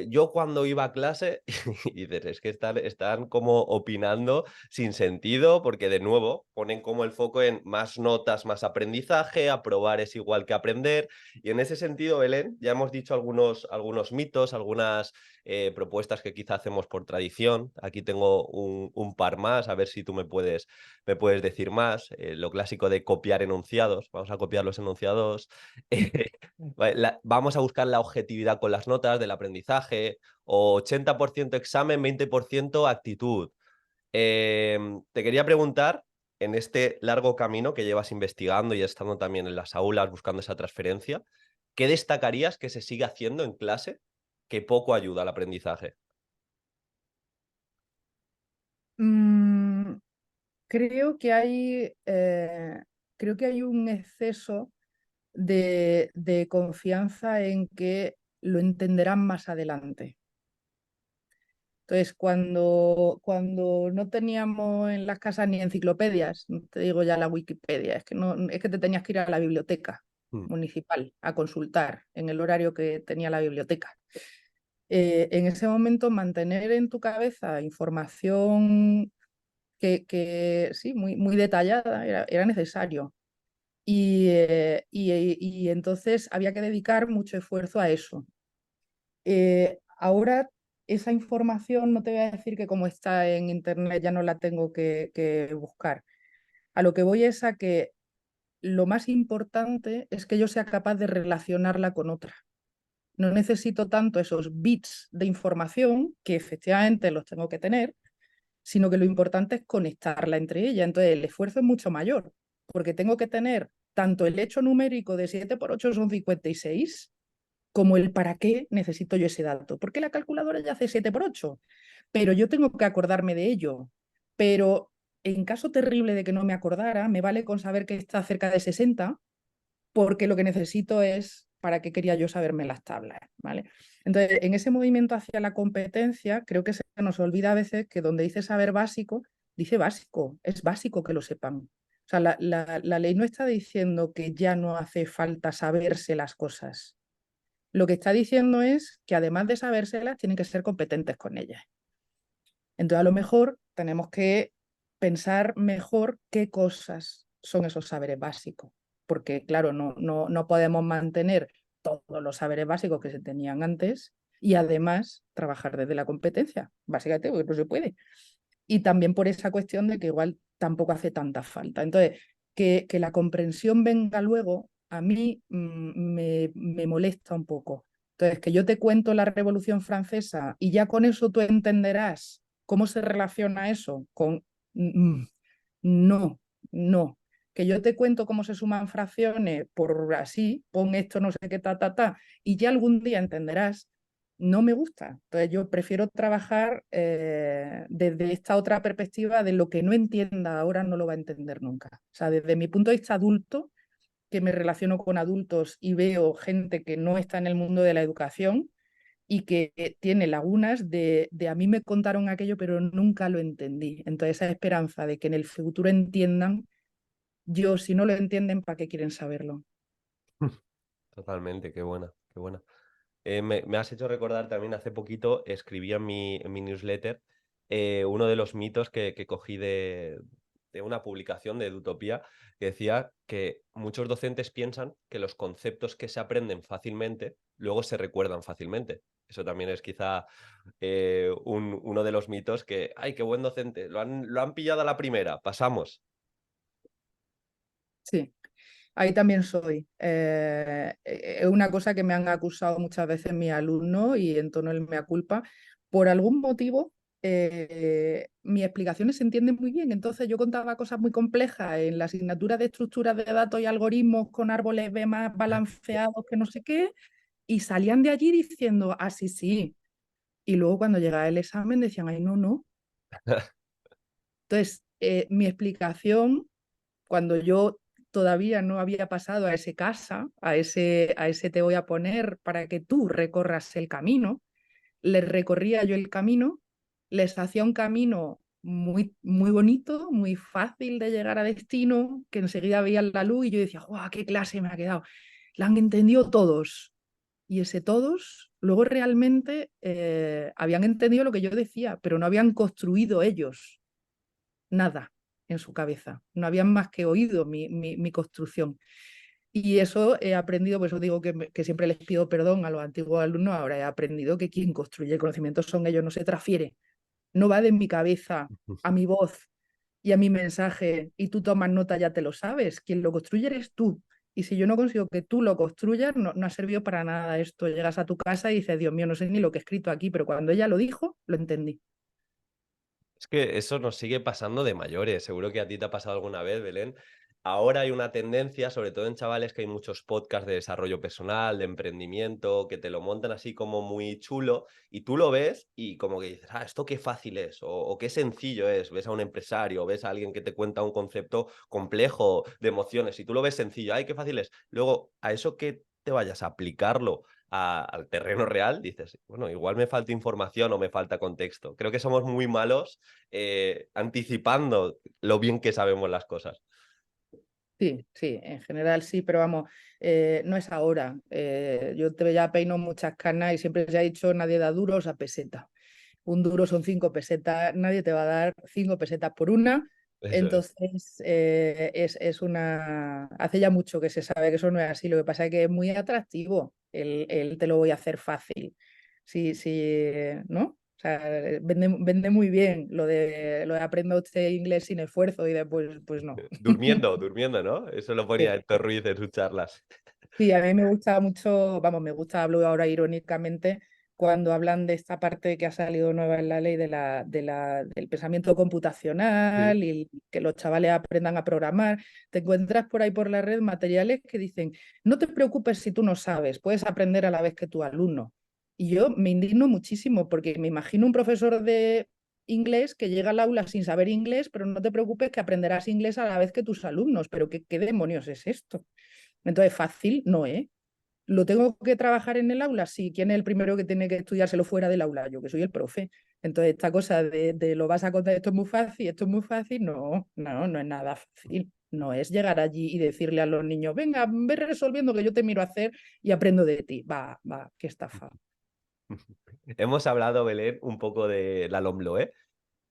Yo cuando iba a clase, y dices, es que están como opinando sin sentido, porque de nuevo ponen como el foco en más notas, más aprendizaje, aprobar es igual que aprender. Y en ese sentido, Belén, ya hemos dicho algunos mitos, algunas propuestas que quizá hacemos por tradición. Aquí tengo un par más, a ver si tú me puedes decir más. Lo clásico de copiar enunciados. Vamos a copiar los enunciados. Vamos a buscar la objetividad con las notas del aprendizaje. O 80% examen, 20% actitud. Te quería preguntar, en este largo camino que llevas investigando y estando también en las aulas buscando esa transferencia, ¿qué destacarías que se sigue haciendo en clase que poco ayuda al aprendizaje? Mm, creo que hay, creo que hay un exceso de confianza en que lo entenderán más adelante. Entonces, cuando no teníamos en las casas ni enciclopedias, no te digo ya la Wikipedia, es que, no, es que te tenías que ir a la biblioteca Mm. municipal a consultar en el horario que tenía la biblioteca. En ese momento, mantener en tu cabeza información que sí, muy detallada era necesario. Y entonces había que dedicar mucho esfuerzo a eso. Ahora esa información no te voy a decir que como está en internet ya no la tengo que buscar. A lo que voy es a que lo más importante es que yo sea capaz de relacionarla con otra. No necesito tanto esos bits de información, que efectivamente los tengo que tener, sino que lo importante es conectarla entre ellas. Entonces el esfuerzo es mucho mayor, porque tengo que tener tanto el hecho numérico de 7 por 8 son 56, como el para qué necesito yo ese dato. Porque la calculadora ya hace 7 por 8, pero yo tengo que acordarme de ello. Pero en caso terrible de que no me acordara, me vale con saber que está cerca de 60, porque lo que necesito es para qué quería yo saberme las tablas, ¿vale? Entonces, en ese movimiento hacia la competencia, creo que se nos olvida a veces que donde dice saber básico, dice básico, es básico que lo sepan. O sea, la ley no está diciendo que ya no hace falta saberse las cosas. Lo que está diciendo es que además de sabérselas, tienen que ser competentes con ellas. Entonces, a lo mejor tenemos que pensar mejor qué cosas son esos saberes básicos, porque claro, no podemos mantener todos los saberes básicos que se tenían antes y además trabajar desde la competencia, básicamente porque no se puede. Y también por esa cuestión de que igual tampoco hace tanta falta. Entonces, que la comprensión venga luego, a mí me molesta un poco. Entonces, que yo te cuento la Revolución Francesa y ya con eso tú entenderás cómo se relaciona eso con... no, no. Que yo te cuento cómo se suman fracciones por así, pon esto, no sé qué, y ya algún día entenderás, no me gusta. Entonces yo prefiero trabajar desde esta otra perspectiva de lo que no entienda ahora no lo va a entender nunca. O sea, desde mi punto de vista adulto, que me relaciono con adultos y veo gente que no está en el mundo de la educación y que tiene lagunas de a mí me contaron aquello, pero nunca lo entendí. Entonces esa esperanza de que en el futuro entiendan, yo si no lo entienden, ¿para qué quieren saberlo? Totalmente, qué buena, qué buena. Me has hecho recordar también, hace poquito escribí en mi newsletter uno de los mitos que cogí de una publicación de Edutopía que decía que muchos docentes piensan que los conceptos que se aprenden fácilmente luego se recuerdan fácilmente. Eso también es quizá uno de los mitos que, ¡ay, qué buen docente! Lo han pillado a la primera, pasamos. Sí. Ahí también soy. Es una cosa que me han acusado muchas veces mis alumnos y en tono el mea culpa. Por algún motivo, mis explicaciones se entienden muy bien. Entonces yo contaba cosas muy complejas en la asignatura de estructuras de datos y algoritmos con árboles B más balanceados que no sé qué, y salían de allí diciendo, ah, sí, sí. Y luego cuando llegaba el examen decían, ay, no, no. Entonces, mi explicación cuando yo todavía no había pasado a ese casa, a ese te voy a poner para que tú recorras el camino, les recorría yo el camino, les hacía un camino muy, muy bonito, muy fácil de llegar a destino, que enseguida veían la luz y yo decía, ¡guau, qué clase me ha quedado! La han entendido todos. Y ese todos, luego realmente habían entendido lo que yo decía, pero no habían construido ellos nada en su cabeza. No habían más que oído mi construcción. Y eso he aprendido, por eso digo que siempre les pido perdón a los antiguos alumnos, ahora he aprendido que quien construye el conocimiento son ellos, no se transfiere, no va de mi cabeza a mi voz y a mi mensaje y tú tomas nota, ya te lo sabes, quien lo construye eres tú. Y si yo no consigo que tú lo construyas, no, no ha servido para nada esto. Llegas a tu casa y dices, Dios mío, no sé ni lo que he escrito aquí, pero cuando ella lo dijo, lo entendí. Es que eso nos sigue pasando de mayores. Seguro que a ti te ha pasado alguna vez, Belén. Ahora hay una tendencia, sobre todo en chavales, que hay muchos podcasts de desarrollo personal, de emprendimiento, que te lo montan así como muy chulo y tú lo ves y como que dices, ah, esto qué fácil es o qué sencillo es. Ves a un empresario, ves a alguien que te cuenta un concepto complejo de emociones y tú lo ves sencillo, ay, qué fácil es. Luego, a eso que te vayas a aplicarlo al terreno real, dices, bueno, igual me falta información o me falta contexto. Creo que somos muy malos anticipando lo bien que sabemos las cosas. Sí, sí, en general sí, pero vamos, no es ahora. Yo te ya peino muchas canas y siempre se ha dicho nadie da duros a peseta. Un duro son 5 pesetas, nadie te va a dar 5 pesetas por una. Eso es. Entonces, es una... Hace ya mucho que se sabe que eso no es así. Lo que pasa es que es muy atractivo el te lo voy a hacer fácil. Sí, sí, ¿no? O sea, vende muy bien lo de aprenda usted inglés sin esfuerzo y después, pues no. Durmiendo, durmiendo, ¿no? Eso lo ponía Sí, Héctor Ruiz en sus charlas. sí, a mí me gusta mucho, vamos, me gusta, hablo ahora irónicamente, cuando hablan de esta parte que ha salido nueva en la ley del pensamiento Sí. computacional y que los chavales aprendan a programar. Te encuentras por ahí por la red materiales que dicen, no te preocupes si tú no sabes, puedes aprender a la vez que tu alumno. Y yo me indigno muchísimo porque me imagino un profesor de inglés que llega al aula sin saber inglés, pero no te preocupes que aprenderás inglés a la vez que tus alumnos. Pero ¿qué demonios es esto? Entonces, fácil no es. ¿Lo tengo que trabajar en el aula? Sí. ¿Quién es el primero que tiene que estudiárselo fuera del aula? Yo, que soy el profe. Entonces, esta cosa de lo vas a contar, esto es muy fácil, no, no, no es nada fácil. No es llegar allí y decirle a los niños, venga, ve resolviendo que yo te miro a hacer y aprendo de ti. Va, qué estafa. Hemos hablado, Belén, un poco de la LOMLOE.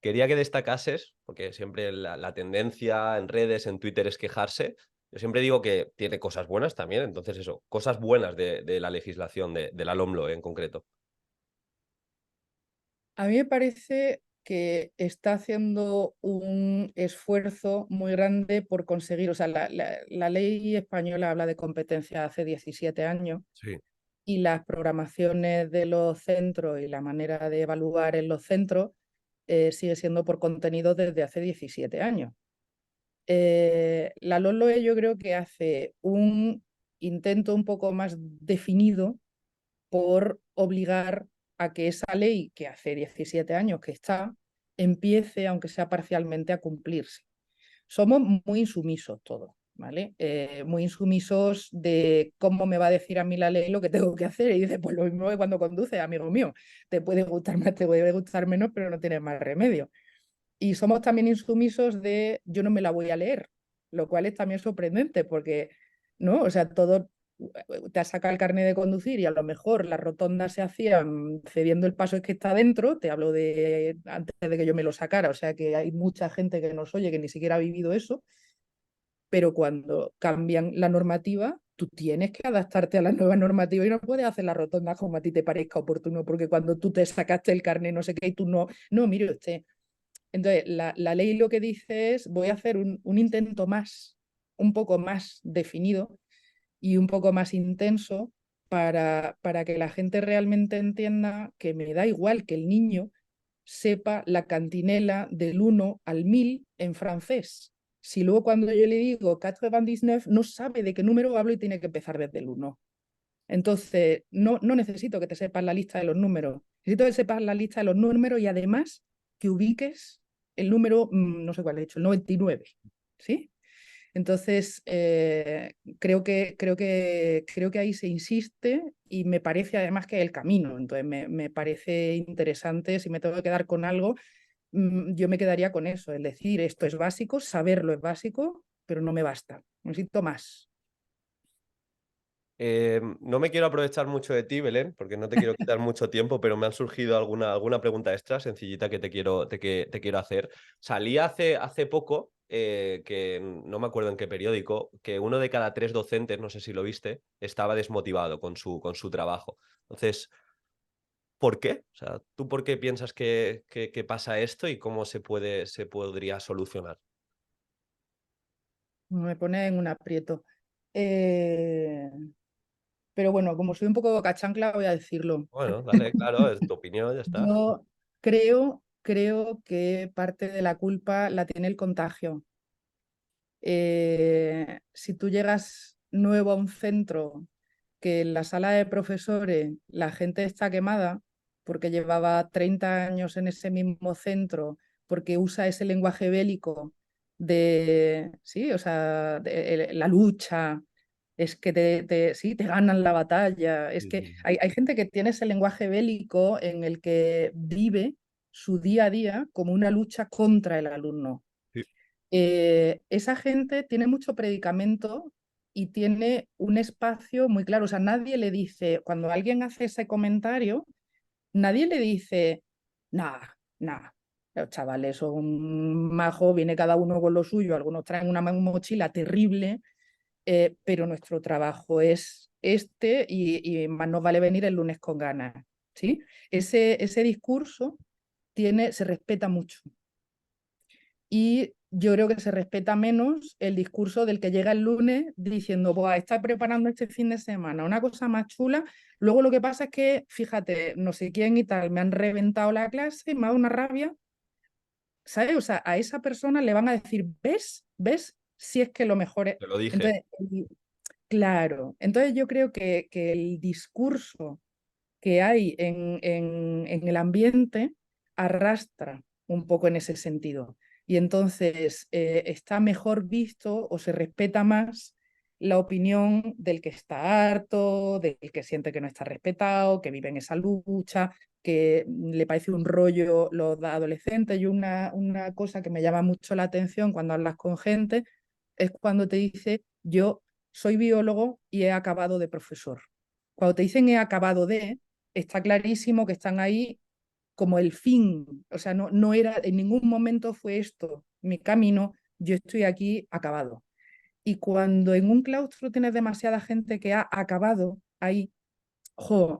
Quería que destacases, porque siempre la tendencia en redes, en Twitter es quejarse. Yo siempre digo que tiene cosas buenas también, entonces eso, cosas buenas de la legislación, de la LOMLOE en concreto. A mí me parece que está haciendo un esfuerzo muy grande por conseguir, o sea, la ley española habla de competencia hace 17 años Sí. y las programaciones de los centros y la manera de evaluar en los centros sigue siendo por contenido desde hace 17 años. La LOMLOE yo creo que hace un intento un poco más definido por obligar a que esa ley, que hace 17 años que está, empiece, aunque sea parcialmente, a cumplirse. Somos muy insumisos todos, ¿vale? Muy insumisos de cómo me va a decir a mí la ley lo que tengo que hacer. Y dice, pues lo mismo que cuando conduces, amigo mío. Te puede gustar más, te puede gustar menos, pero no tienes más remedio. Y somos también insumisos de yo no me la voy a leer, lo cual es también sorprendente porque, ¿no? O sea, todo te saca el carnet de conducir y a lo mejor las rotondas se hacían cediendo el paso es que está dentro, te hablo de antes de que yo me lo sacara, o sea que hay mucha gente que nos oye que ni siquiera ha vivido eso, pero cuando cambian la normativa, tú tienes que adaptarte a la nueva normativa y no puedes hacer la rotonda como a ti te parezca oportuno, porque cuando tú te sacaste el carnet no sé qué y tú no, mire usted. Entonces, la ley lo que dice es, voy a hacer un intento más, un poco más definido y un poco más intenso para que la gente realmente entienda que me da igual que el niño sepa la cantinela del 1 al 1000 en francés. Si luego cuando yo le digo 99 no sabe de qué número hablo y tiene que empezar desde el 1. Entonces, no necesito que te sepas la lista de los números. Necesito que sepas la lista de los números y además que ubiques el número, no sé cuál he dicho, el 99. ¿Sí? Entonces, creo que ahí se insiste y me parece además que es el camino. Entonces, me parece interesante. Si me tengo que quedar con algo, yo me quedaría con eso. Es decir, esto es básico, saberlo es básico, pero no me basta. Necesito más. No me quiero aprovechar mucho de ti, Belén, porque no te quiero quitar mucho tiempo, pero me han surgido alguna pregunta extra sencillita que te quiero hacer. Salí hace poco, que no me acuerdo en qué periódico, que uno de cada 3 docentes, no sé si lo viste, estaba desmotivado con su trabajo. Entonces, ¿por qué? O sea, ¿tú por qué piensas que pasa esto y cómo se podría solucionar? Me pone en un aprieto. Eh, pero bueno, como soy un poco cachancla, voy a decirlo. Bueno, dale, claro, es tu opinión, ya está. Yo creo que parte de la culpa la tiene el contagio. Si tú llegas nuevo a un centro que en la sala de profesores la gente está quemada porque llevaba 30 años en ese mismo centro, porque usa ese lenguaje bélico de, sí, o sea, la lucha, es que sí, te ganan la batalla. Es Sí, que sí, sí. hay gente que tiene ese lenguaje bélico en el que vive su día a día como una lucha contra el alumno. Sí. Esa gente tiene mucho predicamento y tiene un espacio muy claro. O sea, nadie le dice, cuando alguien hace ese comentario, nadie le dice, nada, nada. Los chavales son majos, viene cada uno con lo suyo, algunos traen una mochila terrible, pero nuestro trabajo es este y más nos vale venir el lunes con ganas. ¿Sí? Ese discurso se respeta mucho. Y yo creo que se respeta menos el discurso del que llega el lunes diciendo, pues está preparando este fin de semana una cosa más chula. Luego lo que pasa es que, fíjate, no sé quién y tal, me han reventado la clase, me ha dado una rabia, ¿sabes? O sea, a esa persona le van a decir, ¿ves? ¿Ves? Si es que lo mejor es. Te lo dije. Entonces, claro, entonces yo creo que el discurso que hay en el ambiente arrastra un poco en ese sentido. Y entonces está mejor visto o se respeta más la opinión del que está harto, del que siente que no está respetado, que vive en esa lucha, que le parece un rollo los adolescentes. Y una cosa que me llama mucho la atención cuando hablas con gente es cuando te dice, yo soy biólogo y he acabado de profesor. Cuando te dicen he acabado de, está clarísimo que están ahí como el fin, o sea, no era, en ningún momento fue esto mi camino, yo estoy aquí acabado. Y cuando en un claustro tienes demasiada gente que ha acabado ahí,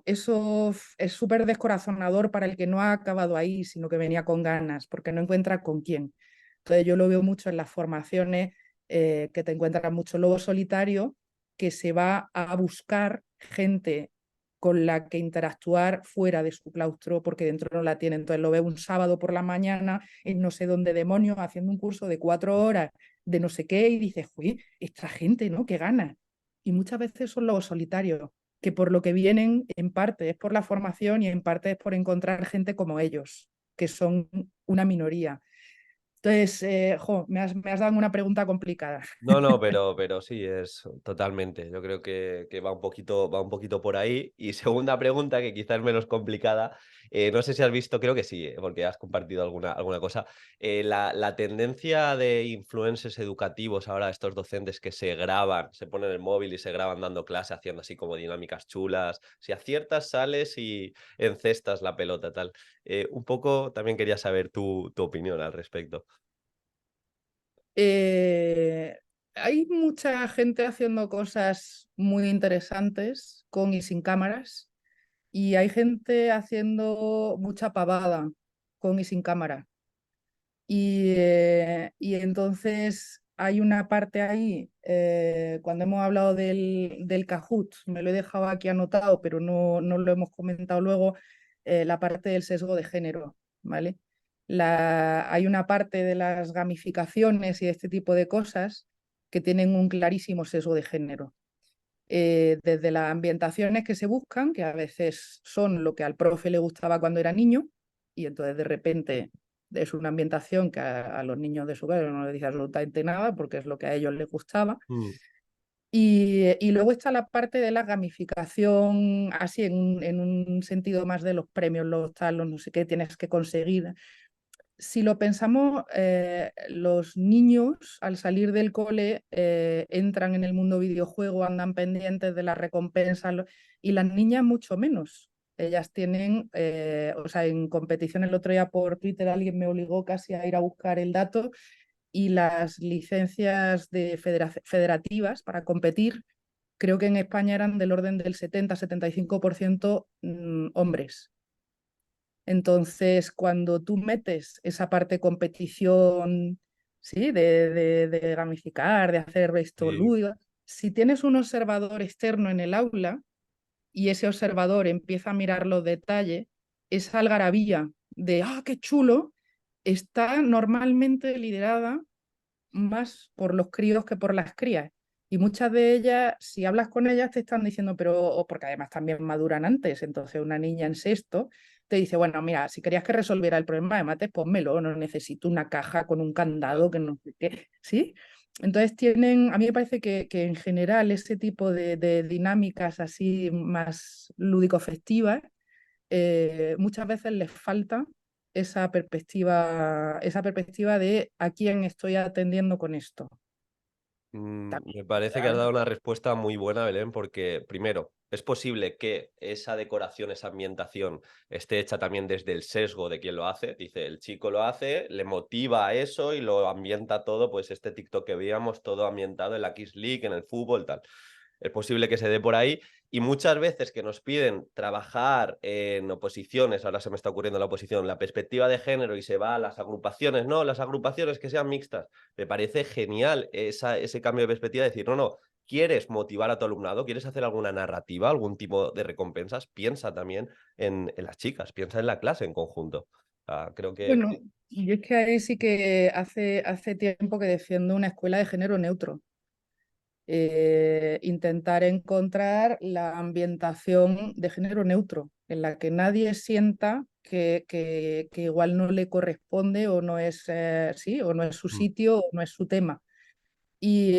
Eso es súper descorazonador para el que no ha acabado ahí, sino que venía con ganas, porque no encuentra con quién. Entonces yo lo veo mucho en las formaciones, que te encuentras mucho lobo solitario, que se va a buscar gente con la que interactuar fuera de su claustro, porque dentro no la tiene. Entonces lo ve un sábado por la mañana en no sé dónde demonios, haciendo un curso de 4 horas de no sé qué, y dices, uy, esta gente, ¿no? Qué gana. Y muchas veces son lobos solitarios, que por lo que vienen en parte es por la formación y en parte es por encontrar gente como ellos, que son una minoría. Entonces, me has dado una pregunta complicada. No, no, pero sí, es totalmente. Yo creo que va un poquito por ahí. Y segunda pregunta, que quizás es menos complicada, no sé si has visto, creo que sí, porque has compartido alguna cosa. La tendencia de influencers educativos ahora, estos docentes que se graban, se ponen el móvil y se graban dando clase, haciendo así como dinámicas chulas. Si aciertas, sales y encestas la pelota, tal. Un poco también quería saber tu opinión al respecto. Eh, Hay mucha gente haciendo cosas muy interesantes con y sin cámaras, y hay gente haciendo mucha pavada con y sin cámara. Y entonces hay una parte ahí, cuando hemos hablado del Kahoot, me lo he dejado aquí anotado, pero no lo hemos comentado luego, la parte del sesgo de género, ¿vale? Hay una parte de las gamificaciones y de este tipo de cosas que tienen un clarísimo sesgo de género. Desde las ambientaciones que se buscan, que a veces son lo que al profe le gustaba cuando era niño, y entonces de repente es una ambientación que a los niños de su casa no les dice absolutamente nada porque es lo que a ellos les gustaba. Mm, Y luego está la parte de la gamificación, así en un sentido más de los premios, los tal, los no sé qué tienes que conseguir. Si lo pensamos, los niños al salir del cole entran en el mundo videojuego, andan pendientes de las recompensas, y las niñas mucho menos. Ellas tienen, o sea, en competición el otro día por Twitter alguien me obligó casi a ir a buscar el dato, y las licencias federativas para competir, creo que en España eran del orden del 70-75% hombres. Entonces, cuando tú metes esa parte de competición, ¿sí? De gamificar, de hacer esto sí, lúdico, si tienes un observador externo en el aula y ese observador empieza a mirar los detalles, esa algarabía de, ¡ah, qué chulo!, está normalmente liderada más por los críos que por las crías. Y muchas de ellas, si hablas con ellas, te están diciendo, pero, o porque además también maduran antes. Entonces, una niña en sexto te dice, bueno, mira, si querías que resolviera el problema de mates, pónmelo, no necesito una caja con un candado claro. que no sé qué, ¿sí? Entonces tienen, a mí me parece que en general ese tipo de dinámicas así más lúdico-festivas, muchas veces les falta esa perspectiva de a quién estoy atendiendo con esto. Me parece que has dado una respuesta muy buena, Belén, porque primero, es posible que esa decoración, esa ambientación esté hecha también desde el sesgo de quien lo hace. Dice, el chico lo hace, le motiva a eso y lo ambienta todo, pues este TikTok que veíamos, todo ambientado en la Kiss League, en el fútbol, tal. Es posible que se dé por ahí. Y muchas veces que nos piden trabajar en oposiciones, ahora se me está ocurriendo la oposición, la perspectiva de género y se va a las agrupaciones, no, las agrupaciones que sean mixtas. Me parece genial ese cambio de perspectiva, de decir, no, no, quieres motivar a tu alumnado, quieres hacer alguna narrativa, algún tipo de recompensas, piensa también en las chicas, piensa en la clase en conjunto. Creo que Bueno, yo es que ahí sí que hace tiempo que defiendo una escuela de género neutro. Intentar encontrar la ambientación de género neutro, en la que nadie sienta que igual no le corresponde o no es, sí, o no es su mm, sitio o no es su tema. Y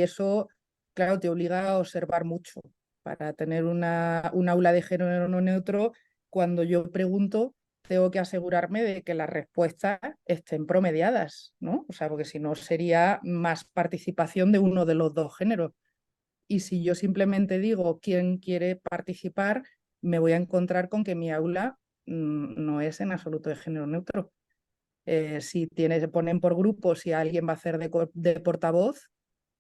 eso, claro, te obliga a observar mucho. Para tener un aula de género no neutro, cuando yo pregunto, tengo que asegurarme de que las respuestas estén promediadas, ¿no? O sea, porque si no sería más participación de uno de los dos géneros. Y si yo simplemente digo quién quiere participar, me voy a encontrar con que mi aula no es en absoluto de género neutro. Si se ponen por grupos y alguien va a hacer de portavoz,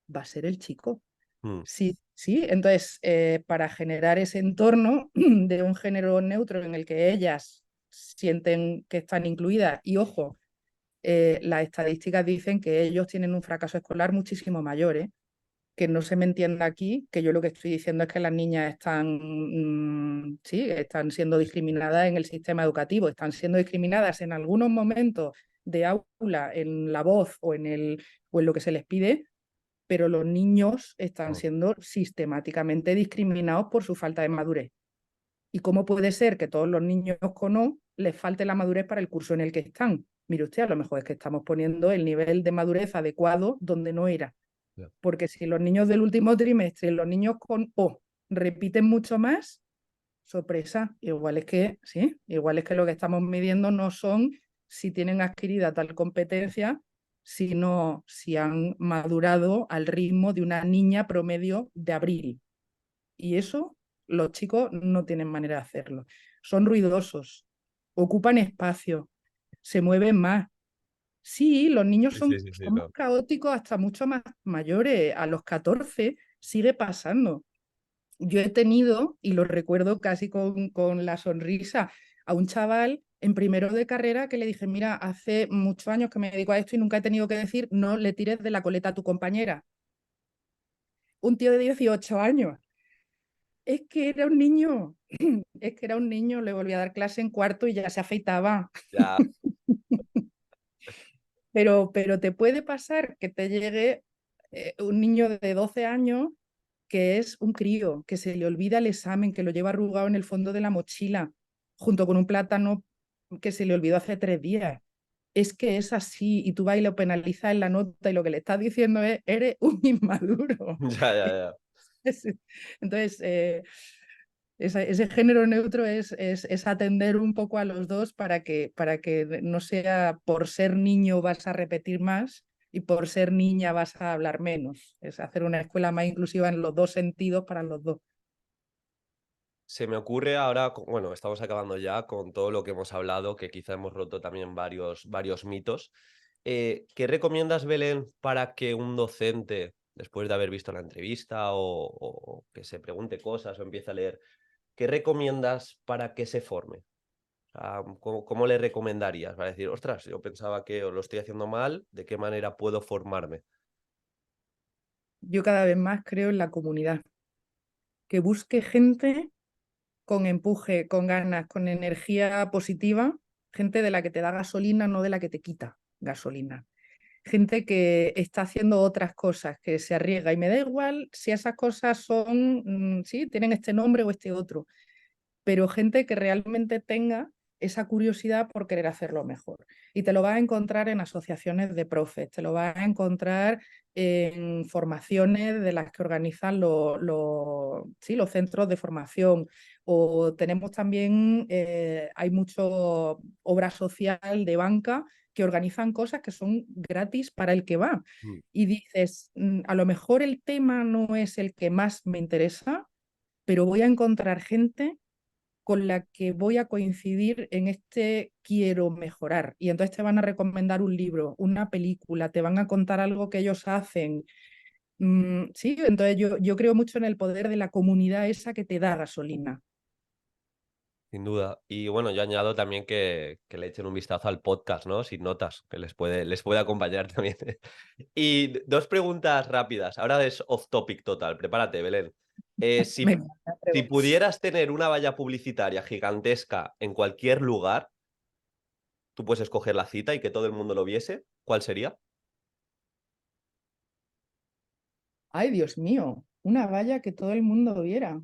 va a ser el chico. Mm, Sí, sí. Entonces, para generar ese entorno de un género neutro en el que ellas sienten que están incluidas, y ojo, las estadísticas dicen que ellos tienen un fracaso escolar muchísimo mayor, ¿eh? Que no se me entienda aquí, que yo lo que estoy diciendo es que las niñas están, sí, están siendo discriminadas en el sistema educativo, están siendo discriminadas en algunos momentos de aula, en la voz o en lo que se les pide, pero los niños están mm, siendo sistemáticamente discriminados por su falta de madurez. ¿Y cómo puede ser que todos los niños con O les falte la madurez para el curso en el que están? Mire usted, a lo mejor es que estamos poniendo el nivel de madurez adecuado donde no era. ya. Porque si los niños del último trimestre y los niños con O repiten mucho más, sorpresa, igual es que, sí, igual es que lo que estamos midiendo no son si tienen adquirida tal competencia, sino si han madurado al ritmo de una niña promedio de abril. Y eso los chicos no tienen manera de hacerlo. Son ruidosos, ocupan espacio, se mueven más. Sí, los niños Sí, sí, sí, sí, son más no. caóticos hasta mucho más mayores. A los 14 sigue pasando. Yo he tenido, y lo recuerdo casi con la sonrisa, a un chaval en primero de carrera que le dije, mira, hace muchos años que me dedico a esto y nunca he tenido que decir, no le tires de la coleta a tu compañera. Un tío de 18 años. Es que era un niño, es que era un niño, le volví a dar clase en cuarto y ya se afeitaba. Ya, Pero te puede pasar que te llegue un niño de 12 años que es un crío, que se le olvida el examen, que lo lleva arrugado en el fondo de la mochila, junto con un plátano que se le olvidó hace 3 días. Es que es así, y tú vas y lo penalizas en la nota, y lo que le estás diciendo es, eres un inmaduro. ya, ya, ya. Entonces, ese género neutro es atender un poco a los dos para que no sea por ser niño vas a repetir más y por ser niña vas a hablar menos. Es hacer una escuela más inclusiva en los dos sentidos para los dos. Se me ocurre ahora, bueno, estamos acabando ya con todo lo que hemos hablado, que quizá hemos roto también varios mitos. ¿Qué recomiendas, Belén, para que un docente, después de haber visto la entrevista o que se pregunte cosas o empiece a leer, qué recomiendas para que se forme? O sea, ¿cómo le recomendarías? Para decir, ostras, yo pensaba que lo estoy haciendo mal, ¿de qué manera puedo formarme? Yo cada vez más creo en la comunidad, que busque gente con empuje, con ganas, con energía positiva, gente de la que te da gasolina, no de la que te quita gasolina. Gente que está haciendo otras cosas, que se arriesga y me da igual si esas cosas son, sí, tienen este nombre o este otro, pero gente que realmente tenga esa curiosidad por querer hacerlo mejor. Y te lo vas a encontrar en asociaciones de profes, te lo vas a encontrar en formaciones de las que organizan sí, los centros de formación. O tenemos también, hay mucho obra social de banca que organizan cosas que son gratis para el que va. Mm. Y dices, a lo mejor el tema no es el que más me interesa, pero voy a encontrar gente con la que voy a coincidir en este quiero mejorar. Y entonces te van a recomendar un libro, una película, te van a contar algo que ellos hacen. Sí, entonces yo creo mucho en el poder de la comunidad esa que te da gasolina. Sin duda. Y bueno, yo añado también que le echen un vistazo al podcast, ¿no? Sin notas, que les puede acompañar también. Y dos preguntas rápidas. Ahora es off topic total. Prepárate, Belén. Si, Venga, si pudieras tener una valla publicitaria gigantesca en cualquier lugar, tú puedes escoger la cita y que todo el mundo lo viese, ¿cuál sería? ay, Dios mío, una valla que todo el mundo viera.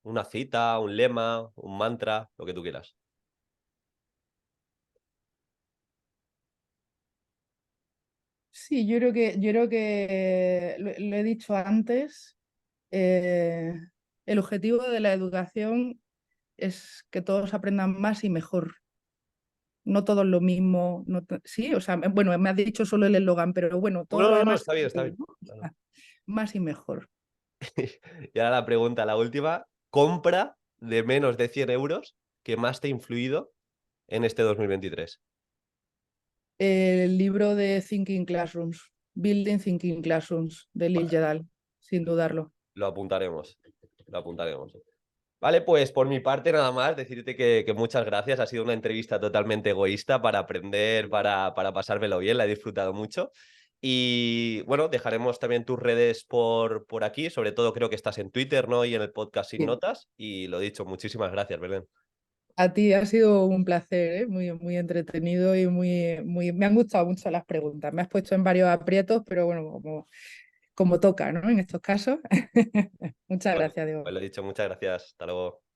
Una cita, un lema, un mantra, lo que tú quieras. Sí, yo creo que lo he dicho antes, eh, el objetivo de la educación es que todos aprendan más y mejor. No todos lo mismo, no sí, o sea, bueno, me has dicho solo el eslogan, pero bueno, No, todo lo no, no, demás está bien, está bien. ah, más y mejor. Y ahora la pregunta, la última. Compra de menos de 100 euros que más te ha influido en este 2023. El libro de Thinking Classrooms, Building Thinking Classrooms, de Lil Vale. Yedal. sin dudarlo. Lo apuntaremos. Lo apuntaremos. Vale, pues por mi parte nada más, decirte que muchas gracias. Ha sido una entrevista totalmente egoísta para aprender, para pasármelo bien, la he disfrutado mucho. Y bueno, dejaremos también tus redes por aquí, sobre todo creo que estás en Twitter, ¿no? Y en el podcast Sin Sí. Notas. Y lo dicho, muchísimas gracias, Belén. A ti ha sido un placer, ¿eh? Muy, muy entretenido y me han gustado mucho las preguntas. Me has puesto en varios aprietos, pero bueno, como toca, ¿no? En estos casos. Muchas Pues, gracias, Diego. pues lo dicho, muchas gracias. Hasta luego.